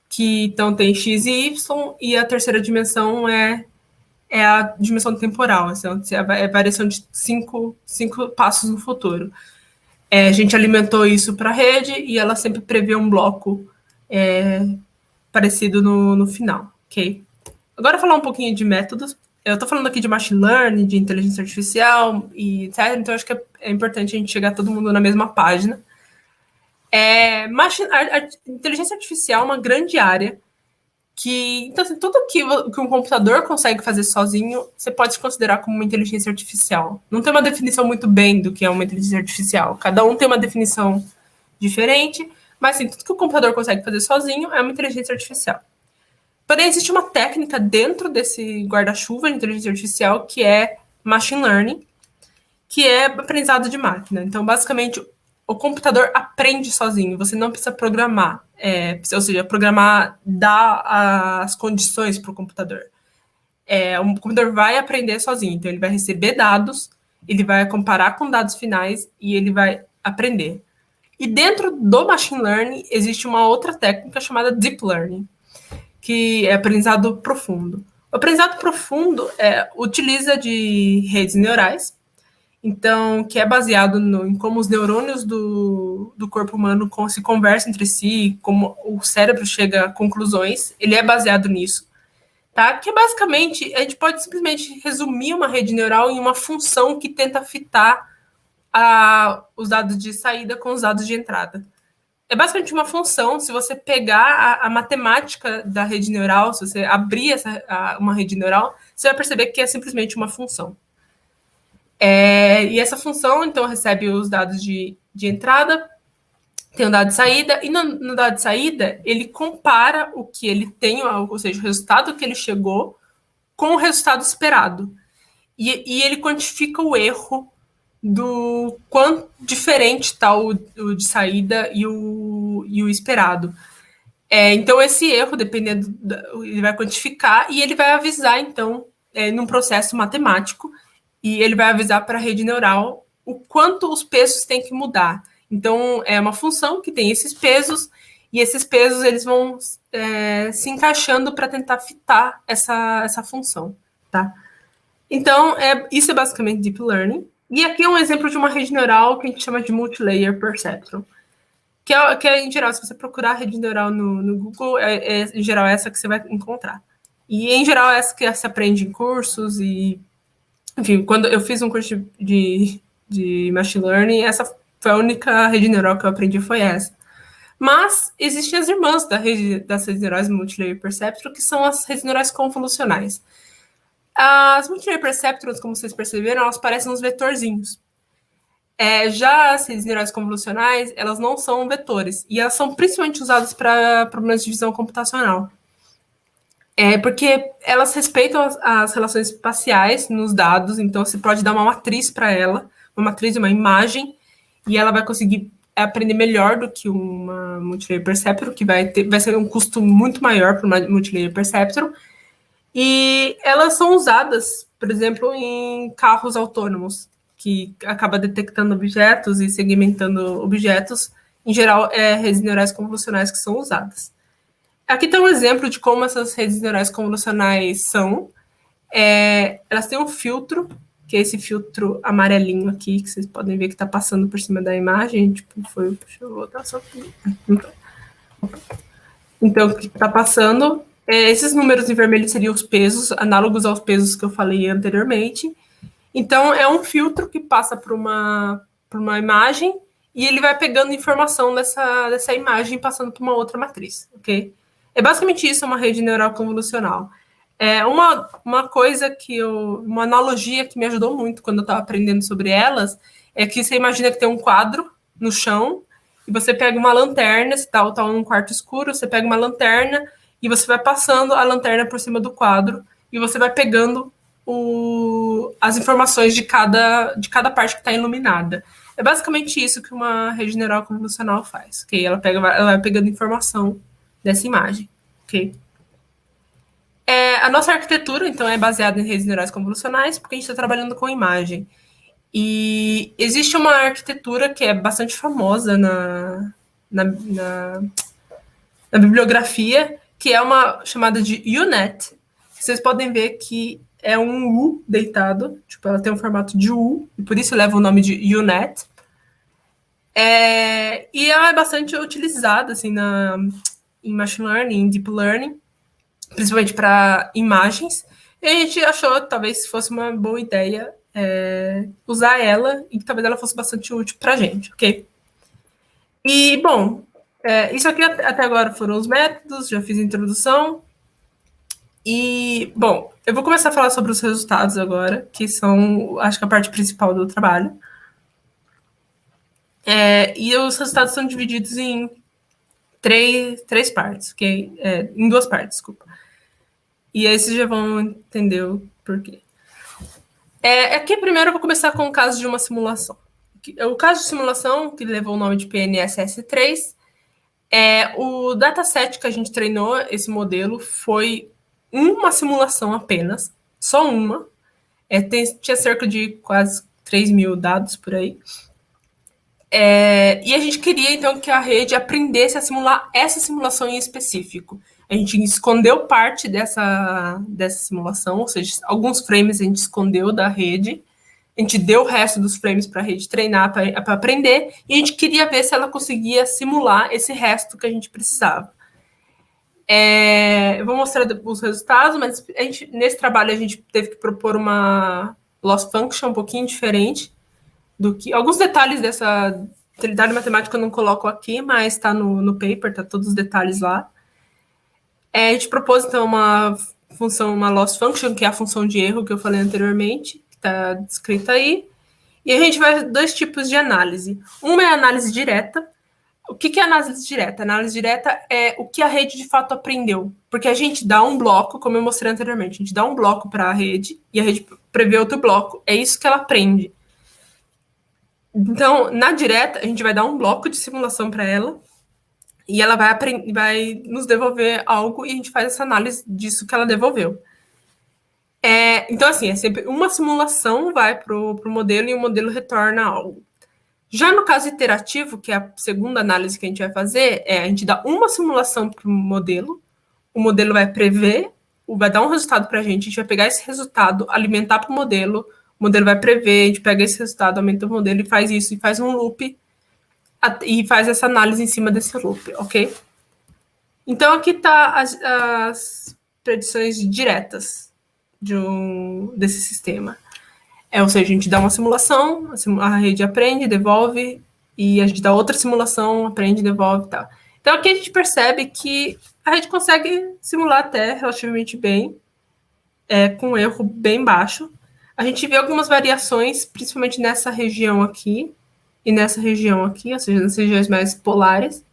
que então tem x e y, e a terceira dimensão é a dimensão temporal, então, é a variação de cinco passos no futuro. A gente alimentou isso para a rede e ela sempre prevê um bloco parecido no final, ok? Agora, falar um pouquinho de métodos. Eu estou falando aqui de machine learning, de inteligência artificial, e etc. Então, acho que é importante a gente chegar todo mundo na mesma página. Inteligência artificial é uma grande área que, então, assim, tudo que um computador consegue fazer sozinho, você pode considerar como uma inteligência artificial. Não tem uma definição muito bem do que é uma inteligência artificial. Cada um tem uma definição diferente, mas, assim, tudo que o computador consegue fazer sozinho é uma inteligência artificial. Porém, existe uma técnica dentro desse guarda-chuva de inteligência artificial que é machine learning, que é aprendizado de máquina. Então, basicamente, o computador aprende sozinho, você não precisa programar, ou seja, programar dá as condições para o computador. O computador vai aprender sozinho, então ele vai receber dados, ele vai comparar com dados finais e ele vai aprender. E dentro do machine learning existe uma outra técnica chamada deep learning, que é aprendizado profundo. O aprendizado profundo utiliza de redes neurais, então, que é baseado em como os neurônios do corpo humano se conversam entre si, como o cérebro chega a conclusões, ele é baseado nisso. tá? Que basicamente a gente pode simplesmente resumir uma rede neural em uma função que tenta fitar os dados de saída com os dados de entrada. É basicamente uma função. Se você pegar a matemática da rede neural, se você abrir uma rede neural, você vai perceber que é simplesmente uma função. E essa função, então, recebe os dados de entrada, tem o dado de saída, e no dado de saída, ele compara o que ele tem, ou seja, o resultado que ele chegou, com o resultado esperado. E ele quantifica o erro do quão diferente está o de saída e o esperado. Então, esse erro, dependendo, ele vai quantificar e ele vai avisar, então, num processo matemático, e ele vai avisar para a rede neural o quanto os pesos têm que mudar. Então, é uma função que tem esses pesos, e esses pesos eles vão se encaixando para tentar fitar essa função, tá? Então, isso é basicamente Deep Learning. E aqui é um exemplo de uma rede neural que a gente chama de Multilayer Perceptron. Que é, em geral, se você procurar rede neural no Google, em geral, essa que você vai encontrar. E, em geral, essa que se aprende em cursos e... Enfim, quando eu fiz um curso de Machine Learning, essa foi a única rede neural que eu aprendi, foi essa. Mas existem as irmãs das redes neurais Multilayer Perceptron, que são as redes neurais convolucionais. As Multilayer Perceptrons, como vocês perceberam, elas parecem uns vetorzinhos. Já as redes neurais convolucionais, elas não são vetores. E elas são principalmente usadas para problemas de visão computacional. Porque elas respeitam as relações espaciais nos dados, então você pode dar uma matriz para ela, uma matriz, uma imagem, e ela vai conseguir aprender melhor do que uma Multilayer Perceptron, que vai ser um custo muito maior para uma Multilayer Perceptron. E elas são usadas, por exemplo, em carros autônomos, que acaba detectando objetos e segmentando objetos. Em geral, redes neurais convolucionais que são usadas. Aqui tem um exemplo de como essas redes neurais convolucionais são. Elas têm um filtro, que é esse filtro amarelinho aqui, que vocês podem ver que está passando por cima da imagem. Deixa eu voltar só aqui. Então, o que está passando... esses números em vermelho seriam os pesos, análogos aos pesos que eu falei anteriormente. Então, é um filtro que passa por uma imagem e ele vai pegando informação dessa imagem e passando para uma outra matriz, ok? É basicamente isso, uma rede neural convolucional. Uma coisa uma analogia que me ajudou muito quando eu estava aprendendo sobre elas, é que você imagina que tem um quadro no chão e você pega uma lanterna, você está num quarto escuro, você pega uma lanterna e você vai passando a lanterna por cima do quadro e você vai pegando as informações de cada parte que está iluminada. É basicamente isso que uma rede neural convolucional faz, ok? Ela vai pegando informação dessa imagem, ok? A nossa arquitetura, então, é baseada em redes neurais convolucionais porque a gente está trabalhando com imagem. E existe uma arquitetura que é bastante famosa na bibliografia, que é uma chamada de U-Net. Vocês podem ver que é um U deitado, tipo, ela tem um formato de U, e por isso leva o nome de U-Net. E ela é bastante utilizada assim, em Machine Learning, em Deep Learning, principalmente para imagens, e a gente achou que talvez fosse uma boa ideia usar ela, e que talvez ela fosse bastante útil para a gente, ok? E, bom, isso aqui até agora foram os métodos, já fiz a introdução. E, bom, eu vou começar a falar sobre os resultados agora, que são, acho que a parte principal do trabalho. E os resultados são divididos em três partes, ok? Em duas partes, desculpa. E aí vocês já vão entender o porquê. Aqui primeiro eu vou começar com o caso de uma simulação. O caso de simulação, que levou o nome de PNSS3, o dataset que a gente treinou, esse modelo, foi uma simulação apenas, só uma. Tinha cerca de quase 3 mil dados por aí. E a gente queria, então, que a rede aprendesse a simular essa simulação em específico. A gente escondeu parte dessa simulação, ou seja, alguns frames a gente escondeu da rede, a gente deu o resto dos frames para a rede treinar, para aprender, e a gente queria ver se ela conseguia simular esse resto que a gente precisava. Eu vou mostrar os resultados, mas nesse trabalho a gente teve que propor uma loss function um pouquinho diferente do que... Alguns detalhes dessa utilidade matemática eu não coloco aqui, mas está no paper, está todos os detalhes lá. A gente propôs, então, uma função, uma loss function, que é a função de erro que eu falei anteriormente, que está descrita aí. E a gente vai ver 2 tipos de análise. Uma é a análise direta. O que é análise direta? Análise direta é o que a rede de fato aprendeu. Porque a gente dá um bloco, como eu mostrei anteriormente, a gente dá um bloco para a rede e a rede prevê outro bloco. É isso que ela aprende. Então, na direta, a gente vai dar um bloco de simulação para ela e ela vai nos devolver algo e a gente faz essa análise disso que ela devolveu. Então, assim, é sempre uma simulação vai para o modelo e o modelo retorna algo. Já no caso iterativo, que é a segunda análise que a gente vai fazer, a gente dá uma simulação para o modelo vai prever, vai dar um resultado para a gente vai pegar esse resultado, alimentar para o modelo vai prever, a gente pega esse resultado, aumenta o modelo e faz isso, e faz um loop, e faz essa análise em cima desse loop, ok? Então, aqui está as predições diretas desse sistema. Ou seja, a gente dá uma simulação, a rede aprende, devolve, e a gente dá outra simulação, aprende, devolve e tal. Então, aqui a gente percebe que a rede consegue simular até relativamente bem, com um erro bem baixo. A gente vê algumas variações, principalmente nessa região aqui, e nessa região aqui, ou seja, nas regiões mais polares.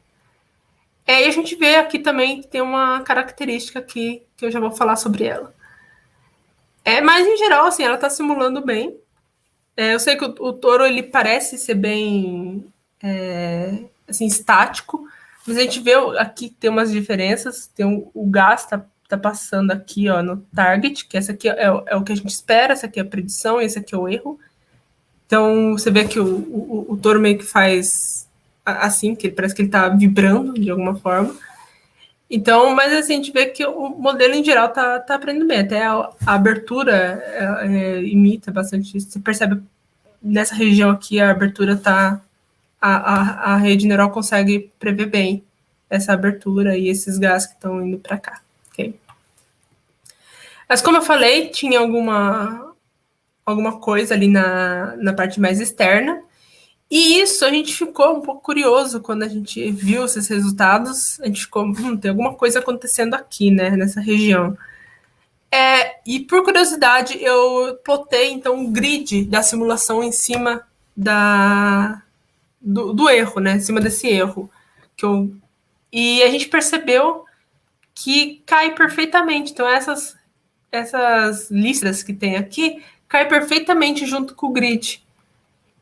E a gente vê aqui também que tem uma característica aqui, que eu já vou falar sobre ela. Mas, em geral, assim, ela está simulando bem. Eu sei que o touro ele parece ser bem assim, estático, mas a gente vê aqui que tem umas diferenças. O gás está passando aqui no target, que essa aqui é o que a gente espera, essa aqui é a predição e esse aqui é o erro. Então, você vê que o touro meio que faz assim, que parece que ele está vibrando de alguma forma. Então, mas assim, a gente vê que o modelo em geral tá aprendendo bem. Até a abertura imita bastante isso. Você percebe nessa região aqui, a abertura tá... A rede neural consegue prever bem essa abertura e esses gases que estão indo para cá. Okay? Mas como eu falei, tinha alguma coisa ali na parte mais externa. E isso, a gente ficou um pouco curioso quando a gente viu esses resultados. A gente ficou, tem alguma coisa acontecendo aqui, né, nessa região. E por curiosidade, eu plotei, então, um grid da simulação em cima do erro, né, em cima desse erro. E a gente percebeu que cai perfeitamente. Então, essas listras que tem aqui, cai perfeitamente junto com o grid.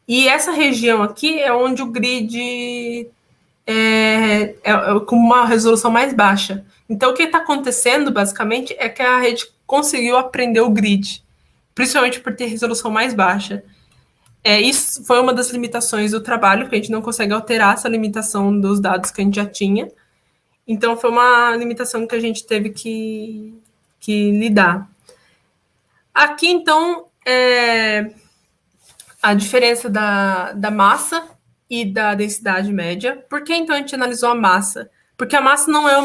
E essa região aqui é onde o grid é com uma resolução mais baixa. Então, o que está acontecendo, basicamente, é que a rede conseguiu aprender o grid, principalmente por ter resolução mais baixa. Isso foi uma das limitações do trabalho, que a gente não consegue alterar essa limitação dos dados que a gente já tinha. Então, foi uma limitação que a gente teve que lidar. Aqui, então, a diferença da massa e da densidade média. Por que, então, a gente analisou a massa? Porque a massa não é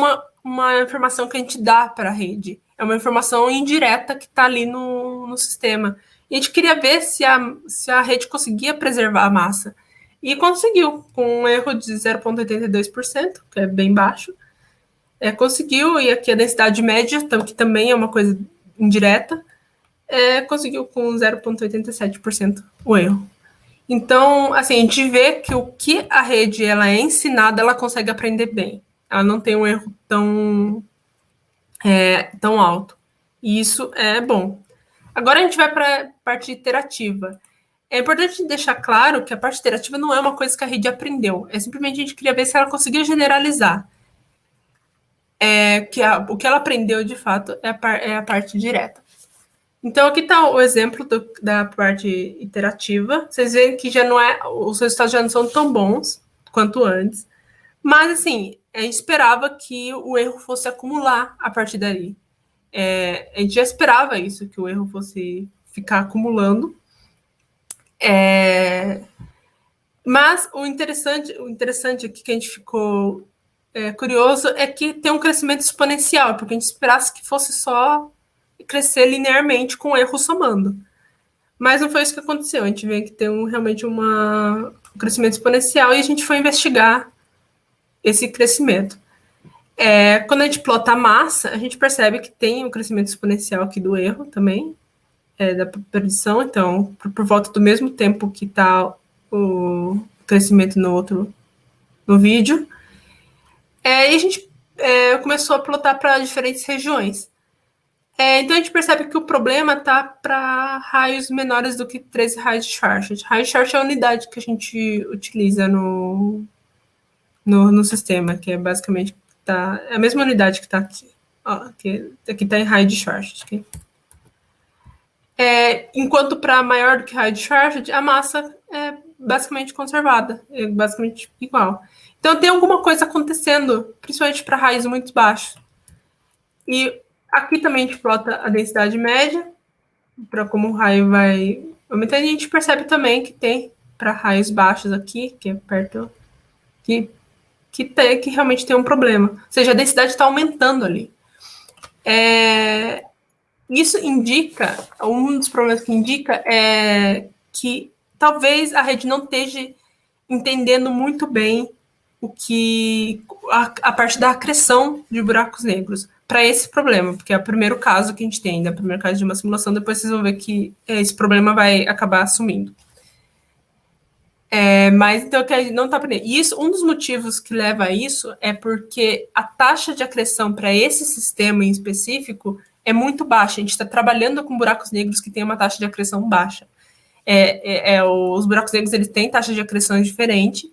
uma informação que a gente dá para a rede. É uma informação indireta que está ali no sistema. E a gente queria ver se a rede conseguia preservar a massa. E conseguiu, com um erro de 0,82%, que é bem baixo. Conseguiu, e aqui a densidade média, que também é uma coisa indireta, conseguiu com 0,87% o erro. Então, assim, a gente vê que o que a rede ela é ensinada, ela consegue aprender bem. Ela não tem um erro tão alto. E isso é bom. Agora a gente vai para a parte iterativa. É importante deixar claro que a parte iterativa não é uma coisa que a rede aprendeu. Simplesmente a gente queria ver se ela conseguia generalizar. O que ela aprendeu, de fato, é a parte direta. Então, aqui está o exemplo da parte iterativa. Vocês veem que os resultados já não são tão bons quanto antes. Mas, assim, a gente esperava que o erro fosse acumular a partir daí. A gente já esperava isso, que o erro fosse ficar acumulando. Mas o interessante aqui que a gente ficou curioso é que tem um crescimento exponencial, porque a gente esperasse que fosse só crescer linearmente com erro somando. Mas não foi isso que aconteceu. A gente vê que tem realmente um crescimento exponencial e a gente foi investigar esse crescimento. Quando a gente plota a massa, a gente percebe que tem um crescimento exponencial aqui do erro também, da predição. Então, por volta do mesmo tempo que está o crescimento no vídeo. E a gente começou a plotar para diferentes regiões. Então, a gente percebe que o problema está para raios menores do que 13 raios de Schwarzschild. Raio de Schwarzschild é a unidade que a gente utiliza no sistema, que é basicamente é a mesma unidade que está aqui. Aqui está em raio de Schwarzschild. Enquanto para maior do que raio de Schwarzschild, a massa é basicamente conservada, é basicamente igual. Então, tem alguma coisa acontecendo, principalmente para raios muito baixos. E aqui também a gente plota a densidade média, para como o raio vai aumentando. E a gente percebe também que tem para raios baixos aqui, que é perto, que realmente tem um problema. Ou seja, a densidade está aumentando ali. Isso indica, um dos problemas que indica é que talvez a rede não esteja entendendo muito bem a parte da acreção de buracos negros para esse problema, porque é o primeiro caso que a gente tem, é o primeiro caso de uma simulação, depois vocês vão ver que esse problema vai acabar assumindo. Mas então que a gente não está aprendendo. E isso, um dos motivos que leva a isso é porque a taxa de acreção para esse sistema em específico é muito baixa. A gente está trabalhando com buracos negros que têm uma taxa de acreção baixa. Os buracos negros eles têm taxa de acreção diferente,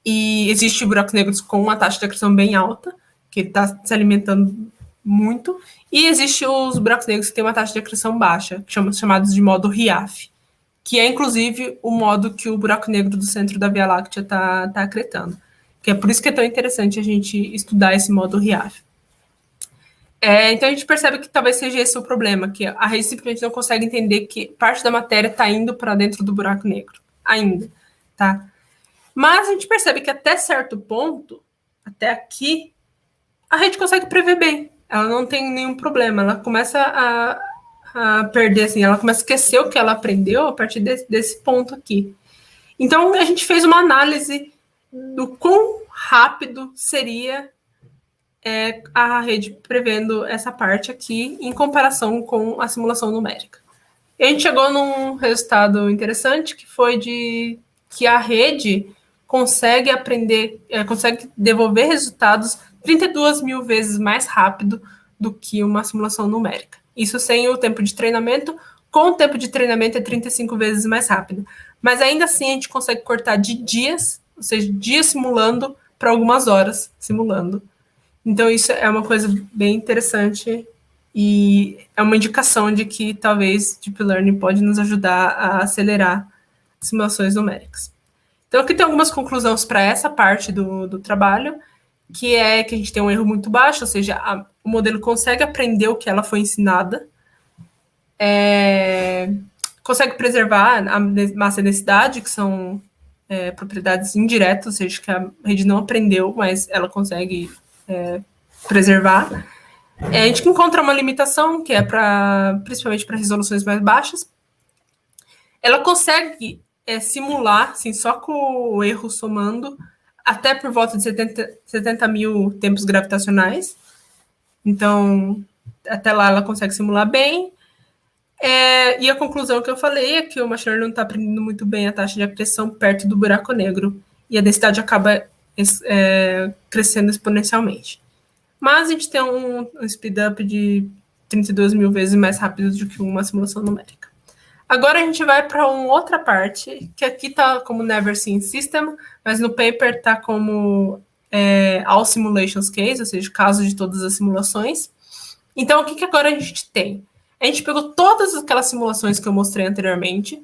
e existem buracos negros com uma taxa de acreção bem alta, que ele está se alimentando muito, e existem os buracos negros que têm uma taxa de acreção baixa, chamados de modo RIAF, que é, inclusive, o modo que o buraco negro do centro da Via Láctea está acretando. Que é por isso que é tão interessante a gente estudar esse modo RIAF. Então, a gente percebe que talvez seja esse o problema, que a rede simplesmente não consegue entender que parte da matéria está indo para dentro do buraco negro, ainda, tá? Mas a gente percebe que até certo ponto, até aqui, a rede consegue prever bem. Ela não tem nenhum problema. Ela começa a perder, assim, ela começa a esquecer o que ela aprendeu a partir desse ponto aqui. Então, a gente fez uma análise do quão rápido seria a rede prevendo essa parte aqui em comparação com a simulação numérica. E a gente chegou num resultado interessante, que foi de que a rede consegue consegue devolver resultados 32 mil vezes mais rápido do que uma simulação numérica. Isso sem o tempo de treinamento. Com o tempo de treinamento é 35 vezes mais rápido. Mas ainda assim a gente consegue cortar de dias, ou seja, dias simulando, para algumas horas simulando. Então isso é uma coisa bem interessante e é uma indicação de que talvez Deep Learning pode nos ajudar a acelerar simulações numéricas. Então aqui tem algumas conclusões para essa parte do trabalho, que é que a gente tem um erro muito baixo, ou seja, o modelo consegue aprender o que ela foi ensinada, consegue preservar a massa e densidade, que são propriedades indiretas, ou seja, que a rede não aprendeu, mas ela consegue preservar. A gente encontra uma limitação, que é principalmente para resoluções mais baixas. Ela consegue simular, assim, só com o erro somando, até por volta de 70 mil tempos gravitacionais. Então, até lá ela consegue simular bem. E a conclusão que eu falei é que o machine learning não está aprendendo muito bem a taxa de acreção perto do buraco negro, e a densidade acaba crescendo exponencialmente. Mas a gente tem um speed up de 32 mil vezes mais rápido do que uma simulação numérica. Agora a gente vai para uma outra parte, que aqui está como Never Seen System, mas no paper está como All Simulations Case, ou seja, caso de todas as simulações. Então, o que agora a gente tem? A gente pegou todas aquelas simulações que eu mostrei anteriormente,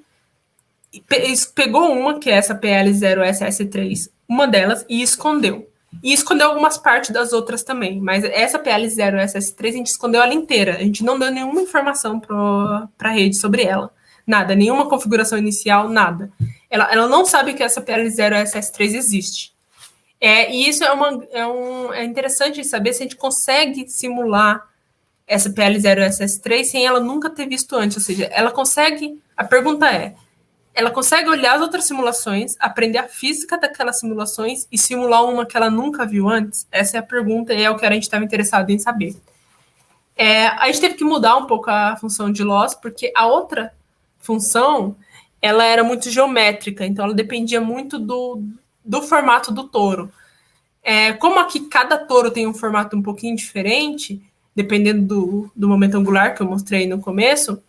pegou uma, que é essa PL0SS3, uma delas, e escondeu. E escondeu algumas partes das outras também, mas essa PL0SS3 a gente escondeu ela inteira, a gente não deu nenhuma informação para a rede sobre ela. Nada, nenhuma configuração inicial, nada. Ela não sabe que essa PL0SS3 existe. E isso é interessante saber se a gente consegue simular essa PL0 e SS3 sem ela nunca ter visto antes. Ou seja, ela consegue. A pergunta é: ela consegue olhar as outras simulações, aprender a física daquelas simulações e simular uma que ela nunca viu antes? Essa é a pergunta e é o que a gente estava interessado em saber. A gente teve que mudar um pouco a função de loss, porque a outra função ela era muito geométrica, então ela dependia muito do formato do toro. Como aqui cada toro tem um formato um pouquinho diferente, dependendo do momento angular que eu mostrei no começo,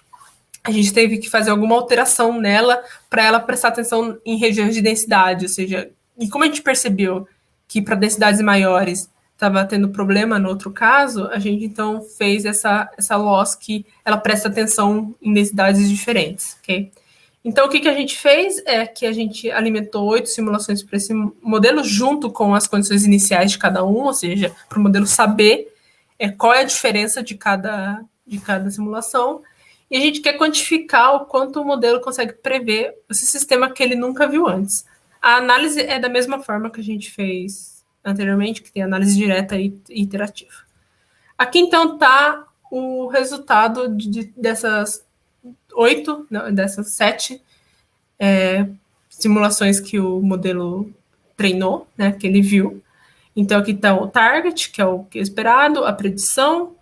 a gente teve que fazer alguma alteração nela para ela prestar atenção em regiões de densidade, ou seja, e como a gente percebeu que para densidades maiores estava tendo problema no outro caso, a gente então fez essa loss que ela presta atenção em densidades diferentes, ok? Então, o que a gente fez é que a gente alimentou 8 simulações para esse modelo, junto com as condições iniciais de cada um, ou seja, para o modelo saber qual é a diferença de cada simulação, e a gente quer quantificar o quanto o modelo consegue prever esse sistema que ele nunca viu antes. A análise é da mesma forma que a gente fez anteriormente, que tem análise direta e iterativa. Aqui, então, está o resultado dessas 7 simulações que o modelo treinou, né, que ele viu. Então, aqui está o target, que é o que é esperado, a predição,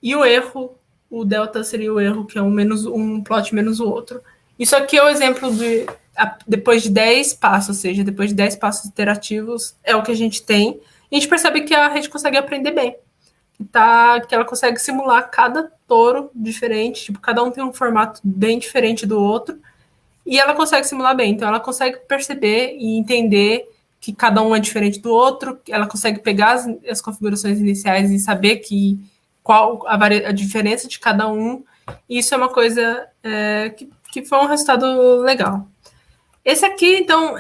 e o erro, o delta seria o erro, que é um plot menos o outro. Isso aqui é o exemplo depois de 10 passos, ou seja, depois de 10 passos iterativos, é o que a gente tem. E a gente percebe que a rede consegue aprender bem. Que ela consegue simular cada toro diferente, tipo, cada um tem um formato bem diferente do outro, e ela consegue simular bem. Então, ela consegue perceber e entender que cada um é diferente do outro, ela consegue pegar as configurações iniciais e saber qual a diferença de cada um. E isso é uma coisa que foi um resultado legal. Esse aqui, então,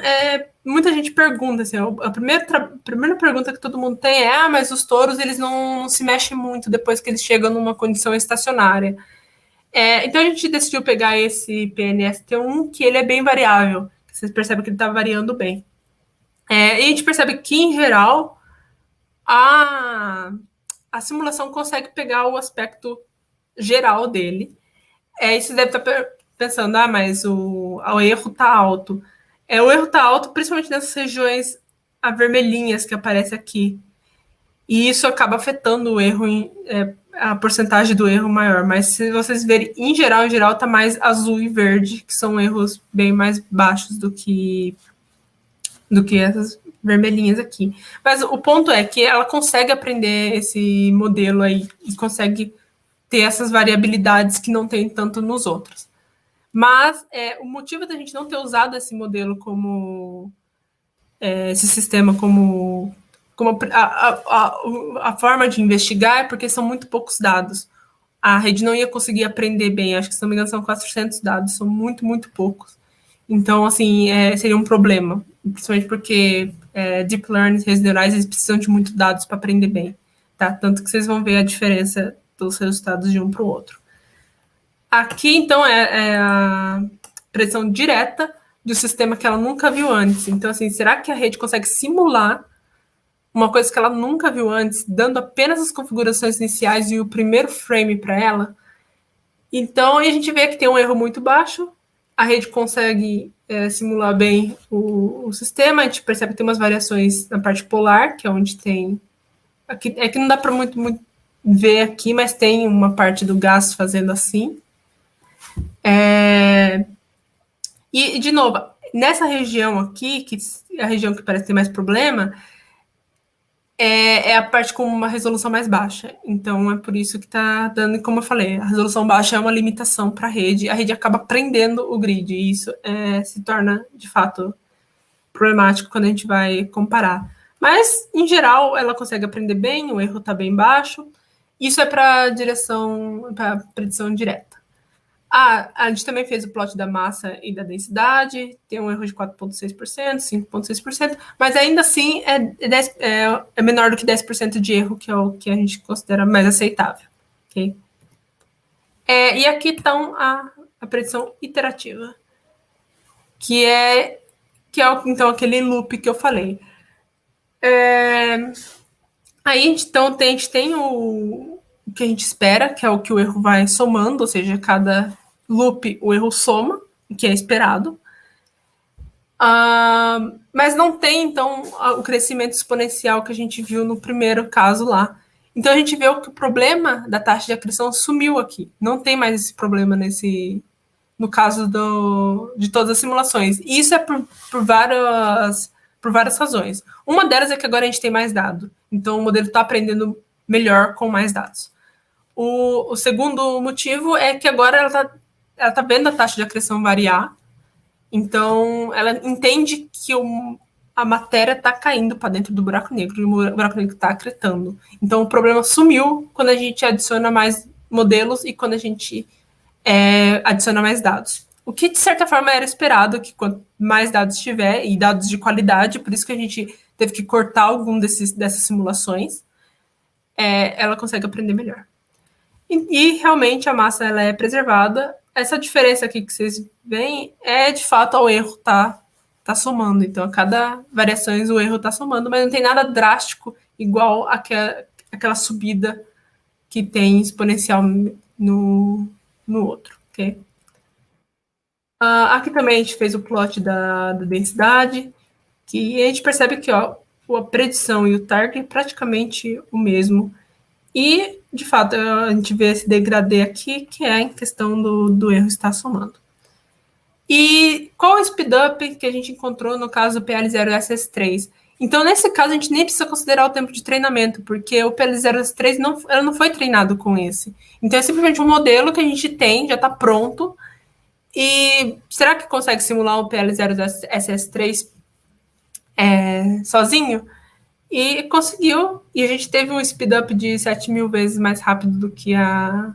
muita gente pergunta, assim, a primeira pergunta que todo mundo tem é: mas os touros, eles não se mexem muito depois que eles chegam numa condição estacionária. Então, a gente decidiu pegar esse PNST1, que ele é bem variável. Vocês percebem que ele está variando bem. E a gente percebe que, em geral, a simulação consegue pegar o aspecto geral dele. E você deve estar pensando, mas o erro está alto. O erro está alto, principalmente nessas regiões avermelhinhas que aparecem aqui. E isso acaba afetando o erro, a porcentagem do erro maior. Mas se vocês verem, em geral está mais azul e verde, que são erros bem mais baixos do que essas vermelhinhas aqui. Mas o ponto é que ela consegue aprender esse modelo aí e consegue ter essas variabilidades que não tem tanto nos outros. Mas o motivo da gente não ter usado esse modelo como esse sistema como a forma de investigar é porque são muito poucos dados. A rede não ia conseguir aprender bem, acho que, se não me engano, são 400 dados, são muito, muito poucos. Então, assim, seria um problema, principalmente porque deep learning, redes neurais, eles precisam de muitos dados para aprender bem, tá? Tanto que vocês vão ver a diferença dos resultados de um para o outro. Aqui, então, é a predição direta do sistema que ela nunca viu antes. Então, assim, será que a rede consegue simular uma coisa que ela nunca viu antes, dando apenas as configurações iniciais e o primeiro frame para ela? Então, a gente vê que tem um erro muito baixo, a rede consegue simular bem o sistema, a gente percebe que tem umas variações na parte polar, que é onde tem... Aqui, que não dá para muito ver aqui, mas tem uma parte do gás fazendo assim. E, de novo, nessa região aqui, que é a região que parece ter mais problema, é a parte com uma resolução mais baixa. Então, é por isso que está dando, como eu falei, a resolução baixa é uma limitação para a rede acaba prendendo o grid, e isso se torna, de fato, problemático quando a gente vai comparar. Mas, em geral, ela consegue aprender bem, o erro está bem baixo. Isso é para predição direta. A gente também fez o plot da massa e da densidade, tem um erro de 4,6%, 5,6%, mas ainda assim é menor do que 10% de erro, que é o que a gente considera mais aceitável. Okay? E aqui estão a predição iterativa, que é então aquele loop que eu falei. Aí, então, a gente tem o que a gente espera, que é o que o erro vai somando, ou seja, cada loop o erro soma, o que é esperado. Mas não tem, então, o crescimento exponencial que a gente viu no primeiro caso lá. Então, a gente vê que o problema da taxa de acreção sumiu aqui. Não tem mais esse problema no caso de todas as simulações. E isso é por várias razões. Uma delas é que agora a gente tem mais dado. Então, o modelo está aprendendo melhor com mais dados. O segundo motivo é que agora ela tá vendo a taxa de acreção variar. Então, ela entende que a matéria está caindo para dentro do buraco negro e o buraco negro está acretando. Então, o problema sumiu quando a gente adiciona mais modelos e quando a gente adiciona mais dados. O que, de certa forma, era esperado, que quanto mais dados tiver, e dados de qualidade, por isso que a gente teve que cortar algum dessas simulações, ela consegue aprender melhor. E realmente a massa ela é preservada. Essa diferença aqui que vocês veem é, de fato, o erro tá somando. Então, a cada variação o erro tá somando, mas não tem nada drástico igual aquela subida que tem exponencial no outro, ok? Aqui também a gente fez o plot da densidade, que a gente percebe que a predição e o target é praticamente o mesmo. E, de fato, a gente vê esse degradê aqui, que é em questão do erro estar somando. E qual é o speedup que a gente encontrou no caso do PL0 e SS3? Então, nesse caso, a gente nem precisa considerar o tempo de treinamento, porque o PL0 e SS3 não foi treinado com esse. Então, é simplesmente um modelo que a gente tem, já está pronto. E será que consegue simular o PL0 e SS3 sozinho? E conseguiu, e a gente teve um speedup de 7.000 vezes mais rápido do que a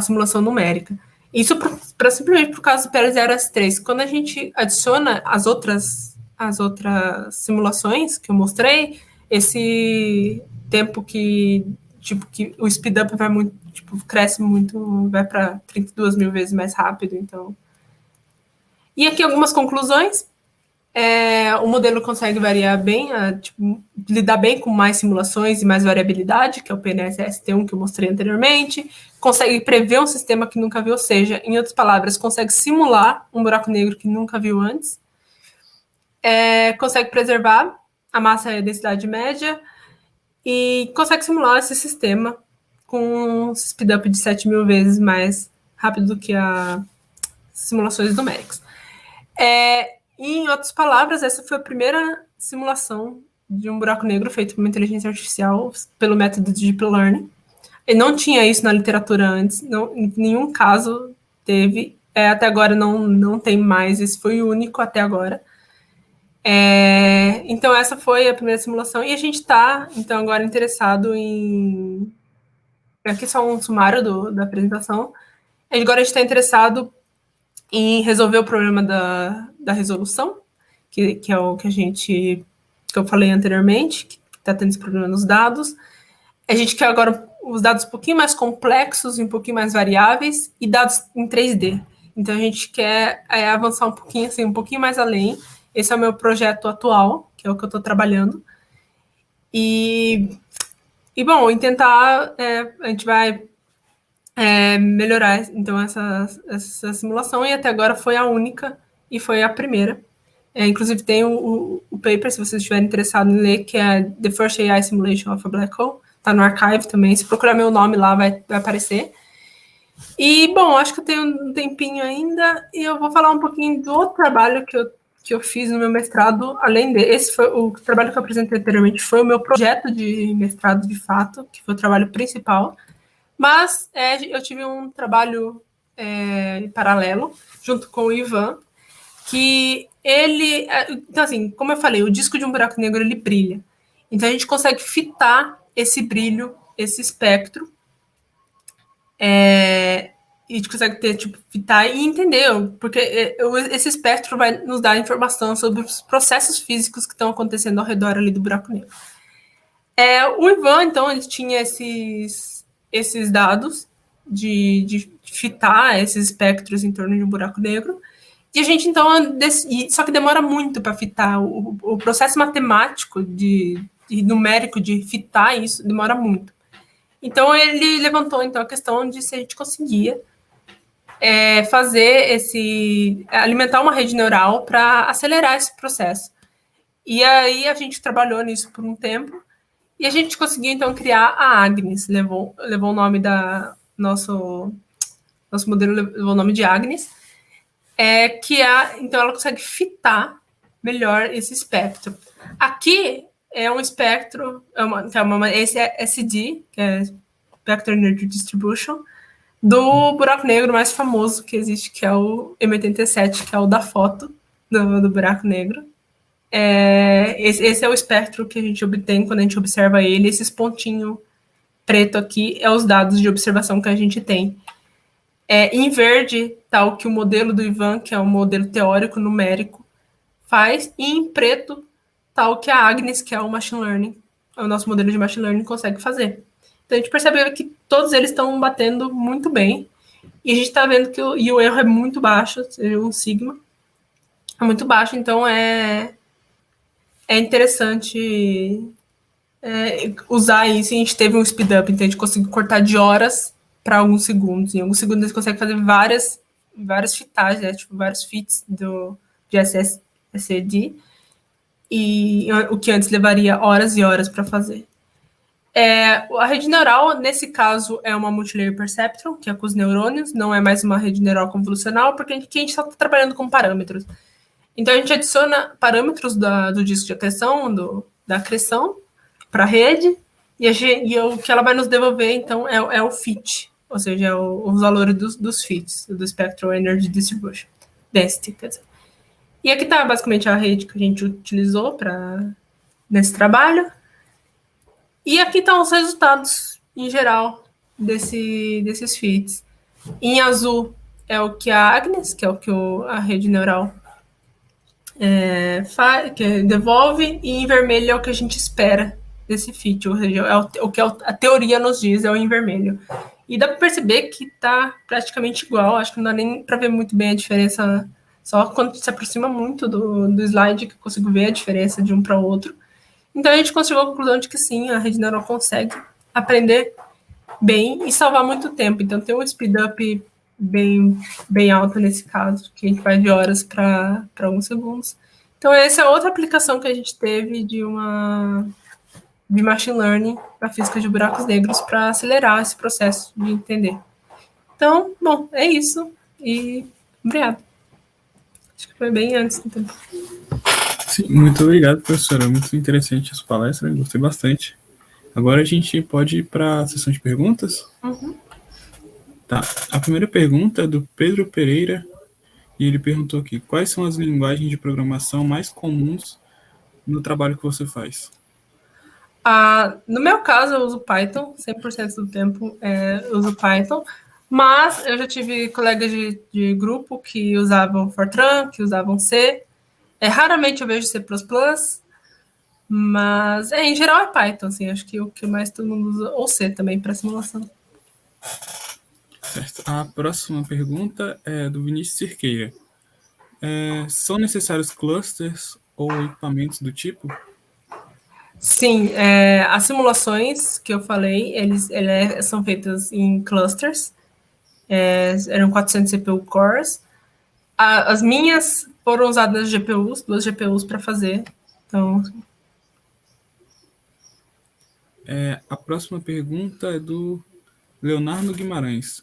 simulação numérica. Isso simplesmente por causa do PL0 S3. Quando a gente adiciona as outras simulações que eu mostrei, esse tempo que o speedup vai muito, cresce muito, vai para 32.000 vezes mais rápido. Então, e aqui algumas conclusões. O modelo consegue variar bem, lidar bem com mais simulações e mais variabilidade, que é o PNSST1 que eu mostrei anteriormente, consegue prever um sistema que nunca viu, ou seja, em outras palavras, consegue simular um buraco negro que nunca viu antes, consegue preservar a massa e a densidade média e consegue simular esse sistema com um speedup de 7.000 vezes mais rápido do que as simulações numéricas. E, em outras palavras, essa foi a primeira simulação de um buraco negro feito por uma inteligência artificial pelo método de Deep Learning. E não tinha isso na literatura antes, não, em nenhum caso teve. Até agora não tem mais, esse foi o único até agora. Então, essa foi a primeira simulação. E a gente está, então, agora interessado em... Aqui só um sumário da apresentação. Agora a gente está interessado em resolver o problema da resolução, que é o que eu falei anteriormente, que está tendo esse problema nos dados. A gente quer agora os dados um pouquinho mais complexos e um pouquinho mais variáveis e dados em 3D. Então, a gente quer avançar um pouquinho, assim, um pouquinho mais além. Esse é o meu projeto atual, que é o que eu estou trabalhando. E bom, em tentar, a gente vai melhorar, então, essa simulação, e até agora foi a única e foi a primeira. Inclusive, tem o paper, se vocês estiverem interessados em ler, que é The First AI Simulation of a Black Hole. Está no archive também. Se procurar meu nome lá, vai aparecer. E, bom, acho que eu tenho um tempinho ainda, e eu vou falar um pouquinho do outro trabalho que eu fiz no meu mestrado, além esse foi o trabalho que eu apresentei anteriormente, foi o meu projeto de mestrado, de fato, que foi o trabalho principal. Mas eu tive um trabalho em paralelo, junto com o Ivan, que ele... Então, assim, como eu falei, o disco de um buraco negro, ele brilha. Então, a gente consegue fitar esse brilho, esse espectro, e a gente consegue fitar e entender, porque esse espectro vai nos dar informação sobre os processos físicos que estão acontecendo ao redor ali do buraco negro. O Ivan, então, ele tinha esses dados de fitar esses espectros em torno de um buraco negro, E a gente, então, só que demora muito para fitar. O processo matemático de numérico de fitar isso demora muito. Então, ele levantou então a questão de se a gente conseguia alimentar uma rede neural para acelerar esse processo. E aí a gente trabalhou nisso por um tempo e a gente conseguiu então criar a Agnes, levou o nome da nosso modelo, levou o nome de Agnes, então ela consegue fitar melhor esse espectro. Aqui é um espectro, esse é SD, que é Spectral Energy Distribution, do buraco negro mais famoso que existe, que é o M87, que é o da foto do buraco negro. Esse é o espectro que a gente obtém quando a gente observa ele. Esses pontinhos preto aqui é os dados de observação que a gente tem. Em verde está o que o modelo do Ivan, que é um modelo teórico numérico, faz, e em preto está o que a Agnes, que é o machine learning, o nosso modelo de machine learning, consegue fazer. Então a gente percebe que todos eles estão batendo muito bem, e a gente está vendo que o erro é muito baixo, seja um sigma, é muito baixo, então é interessante usar isso. A gente teve um speed up, então a gente conseguiu cortar de horas para alguns segundos. Em alguns segundos a gente consegue fazer várias fitagens, né? Tipo, vários fits de SSD, e o que antes levaria horas e horas para fazer. A rede neural, nesse caso, é uma multilayer perceptron, que é com os neurônios, não é mais uma rede neural convolucional, porque aqui a gente só está trabalhando com parâmetros. Então, a gente adiciona parâmetros do disco de acreção, da acreção, para a rede, e o que ela vai nos devolver, então, é o fit, ou seja, os valores dos fits, do Spectral Energy Distribution, density, quer dizer. E aqui está, basicamente, a rede que a gente utilizou nesse trabalho. E aqui estão os resultados, em geral, desses fits. Em azul é o que a Agnes, que é o que a rede neural que devolve, e em vermelho é o que a gente espera desse fit, ou seja, o que a teoria nos diz é o em vermelho. E dá para perceber que está praticamente igual, acho que não dá nem para ver muito bem a diferença, só quando se aproxima muito do slide que eu consigo ver a diferença de um para o outro. Então a gente chegou à conclusão de que sim, a rede neural consegue aprender bem e salvar muito tempo. Então tem um speed up bem alto nesse caso, que a gente vai de horas para alguns segundos. Então essa é outra aplicação que a gente teve de machine learning para física de buracos negros para acelerar esse processo de entender. Então, bom, é isso. E obrigado. Acho que foi bem antes do tempo. Sim, muito obrigado, professora. Muito interessante essa palestra, gostei bastante. Agora a gente pode ir para a sessão de perguntas? Uhum. Tá. A primeira pergunta é do Pedro Pereira, e ele perguntou aqui: quais são as linguagens de programação mais comuns no trabalho que você faz? No meu caso, eu uso Python, 100% do tempo eu uso Python, mas eu já tive colegas de grupo que usavam Fortran, que usavam C. Raramente eu vejo C++, mas em geral é Python, assim, acho que o que mais todo mundo usa, ou C também para simulação. Certo. A próxima pergunta é do Vinícius Cirqueira. São necessários clusters ou equipamentos do tipo? Sim, as simulações que eu falei, elas são feitas em clusters, eram 400 CPU cores. As minhas foram usadas GPUs, 2 GPUs para fazer. Então, A próxima pergunta é do Leonardo Guimarães.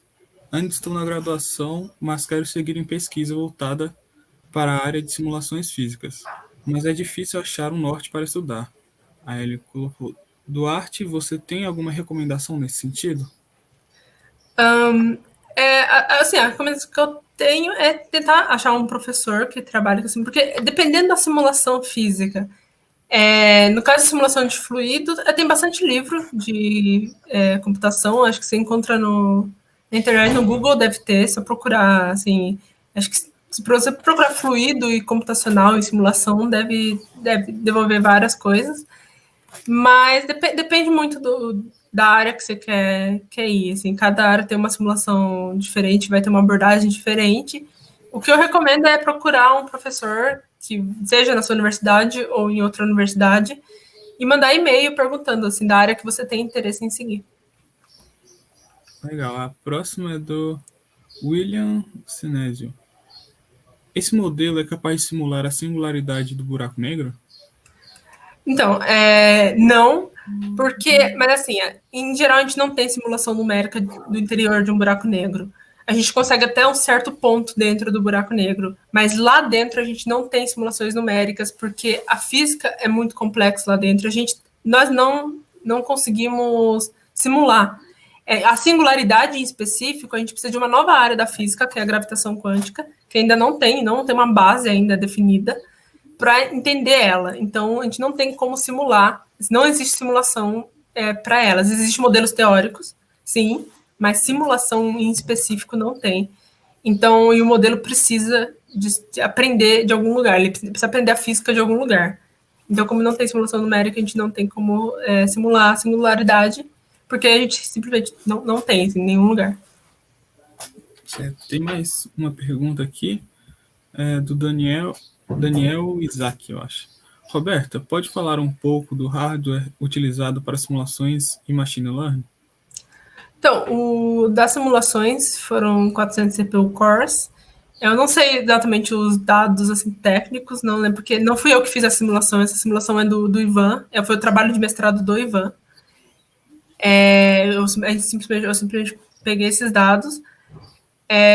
Ainda estou na graduação, mas quero seguir em pesquisa voltada para a área de simulações físicas. Mas é difícil achar um norte para estudar. Aí ele colocou: Duarte, você tem alguma recomendação nesse sentido? assim, a recomendação que eu tenho é tentar achar um professor que trabalhe com assim, porque dependendo da simulação física, no caso de simulação de fluido, tem bastante livro de computação, acho que você encontra na internet, no Google deve ter, só procurar, assim, acho que se você procurar fluido e computacional e simulação, deve devolver várias coisas, mas depende muito da área que você quer ir, assim, cada área tem uma simulação diferente, vai ter uma abordagem diferente, O que eu recomendo é procurar um professor que seja na sua universidade ou em outra universidade e mandar e-mail perguntando assim da área que você tem interesse em seguir. Legal. A próxima é do William Sinésio. Esse modelo é capaz de simular a singularidade do buraco negro? Então, não, porque, mas assim, em geral a gente não tem simulação numérica do interior de um buraco negro. A gente consegue até um certo ponto dentro do buraco negro, mas lá dentro a gente não tem simulações numéricas, porque a física é muito complexa lá dentro. Nós não conseguimos simular. A singularidade em específico, a gente precisa de uma nova área da física, que é a gravitação quântica, que ainda não tem uma base ainda definida para entender ela. Então, a gente não tem como simular, não existe simulação para elas. Existem modelos teóricos, sim, mas simulação em específico não tem. Então, e o modelo precisa de aprender de algum lugar, ele precisa aprender a física de algum lugar. Então, como não tem simulação numérica, a gente não tem como simular a singularidade, porque a gente simplesmente não tem assim, em nenhum lugar. Certo. Tem mais uma pergunta aqui, do Daniel Isaac, eu acho. Roberta, pode falar um pouco do hardware utilizado para simulações e machine learning? Então, das simulações foram 400 CPU cores. Eu não sei exatamente os dados assim, técnicos, não lembro, porque não fui eu que fiz a simulação, essa simulação é do Ivan, foi o trabalho de mestrado do Ivan. Eu simplesmente peguei esses dados.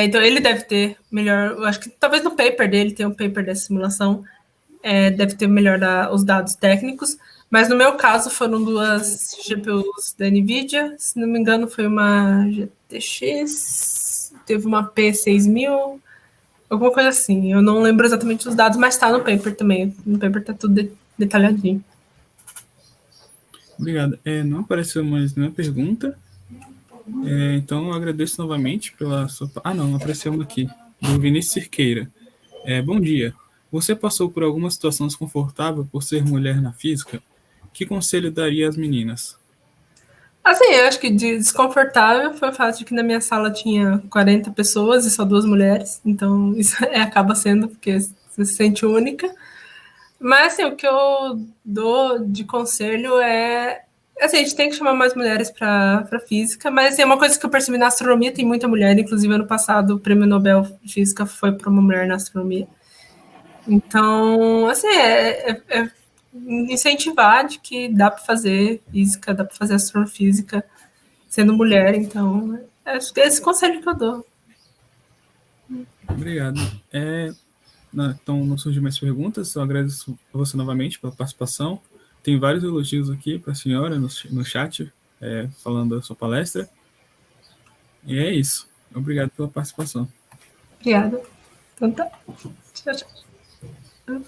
Então, ele deve ter melhor, eu acho que talvez no paper dele tem um paper dessa simulação, deve ter melhor os dados técnicos, mas no meu caso foram duas GPUs da NVIDIA, se não me engano foi uma GTX, teve uma P6000, alguma coisa assim. Eu não lembro exatamente os dados, mas está no paper também. No paper está tudo detalhadinho. Obrigado. Não apareceu mais nenhuma pergunta. Então, eu agradeço novamente pela sua... Ah, não apareceu uma aqui, do Vinícius Cirqueira. Bom dia. Você passou por alguma situação desconfortável por ser mulher na física? Que conselho daria às meninas? Assim, eu acho que de desconfortável foi o fato de que na minha sala tinha 40 pessoas e só duas mulheres, então isso acaba sendo porque você se sente única. Mas assim, o que eu dou de conselho é assim, a gente tem que chamar mais mulheres para física, mas assim, é uma coisa que eu percebi na astronomia, tem muita mulher, inclusive ano passado o prêmio Nobel de Física foi para uma mulher na astronomia. Então, assim, é incentivar de que dá para fazer física, dá para fazer astrofísica sendo mulher, então acho que é esse conselho que eu dou. Obrigado. Então, não surgiu mais perguntas. Eu agradeço a você novamente pela participação. Tem vários elogios aqui para a senhora no chat, falando da sua palestra. E é isso. Obrigado pela participação. Obrigada. Então tá. Tchau, tchau.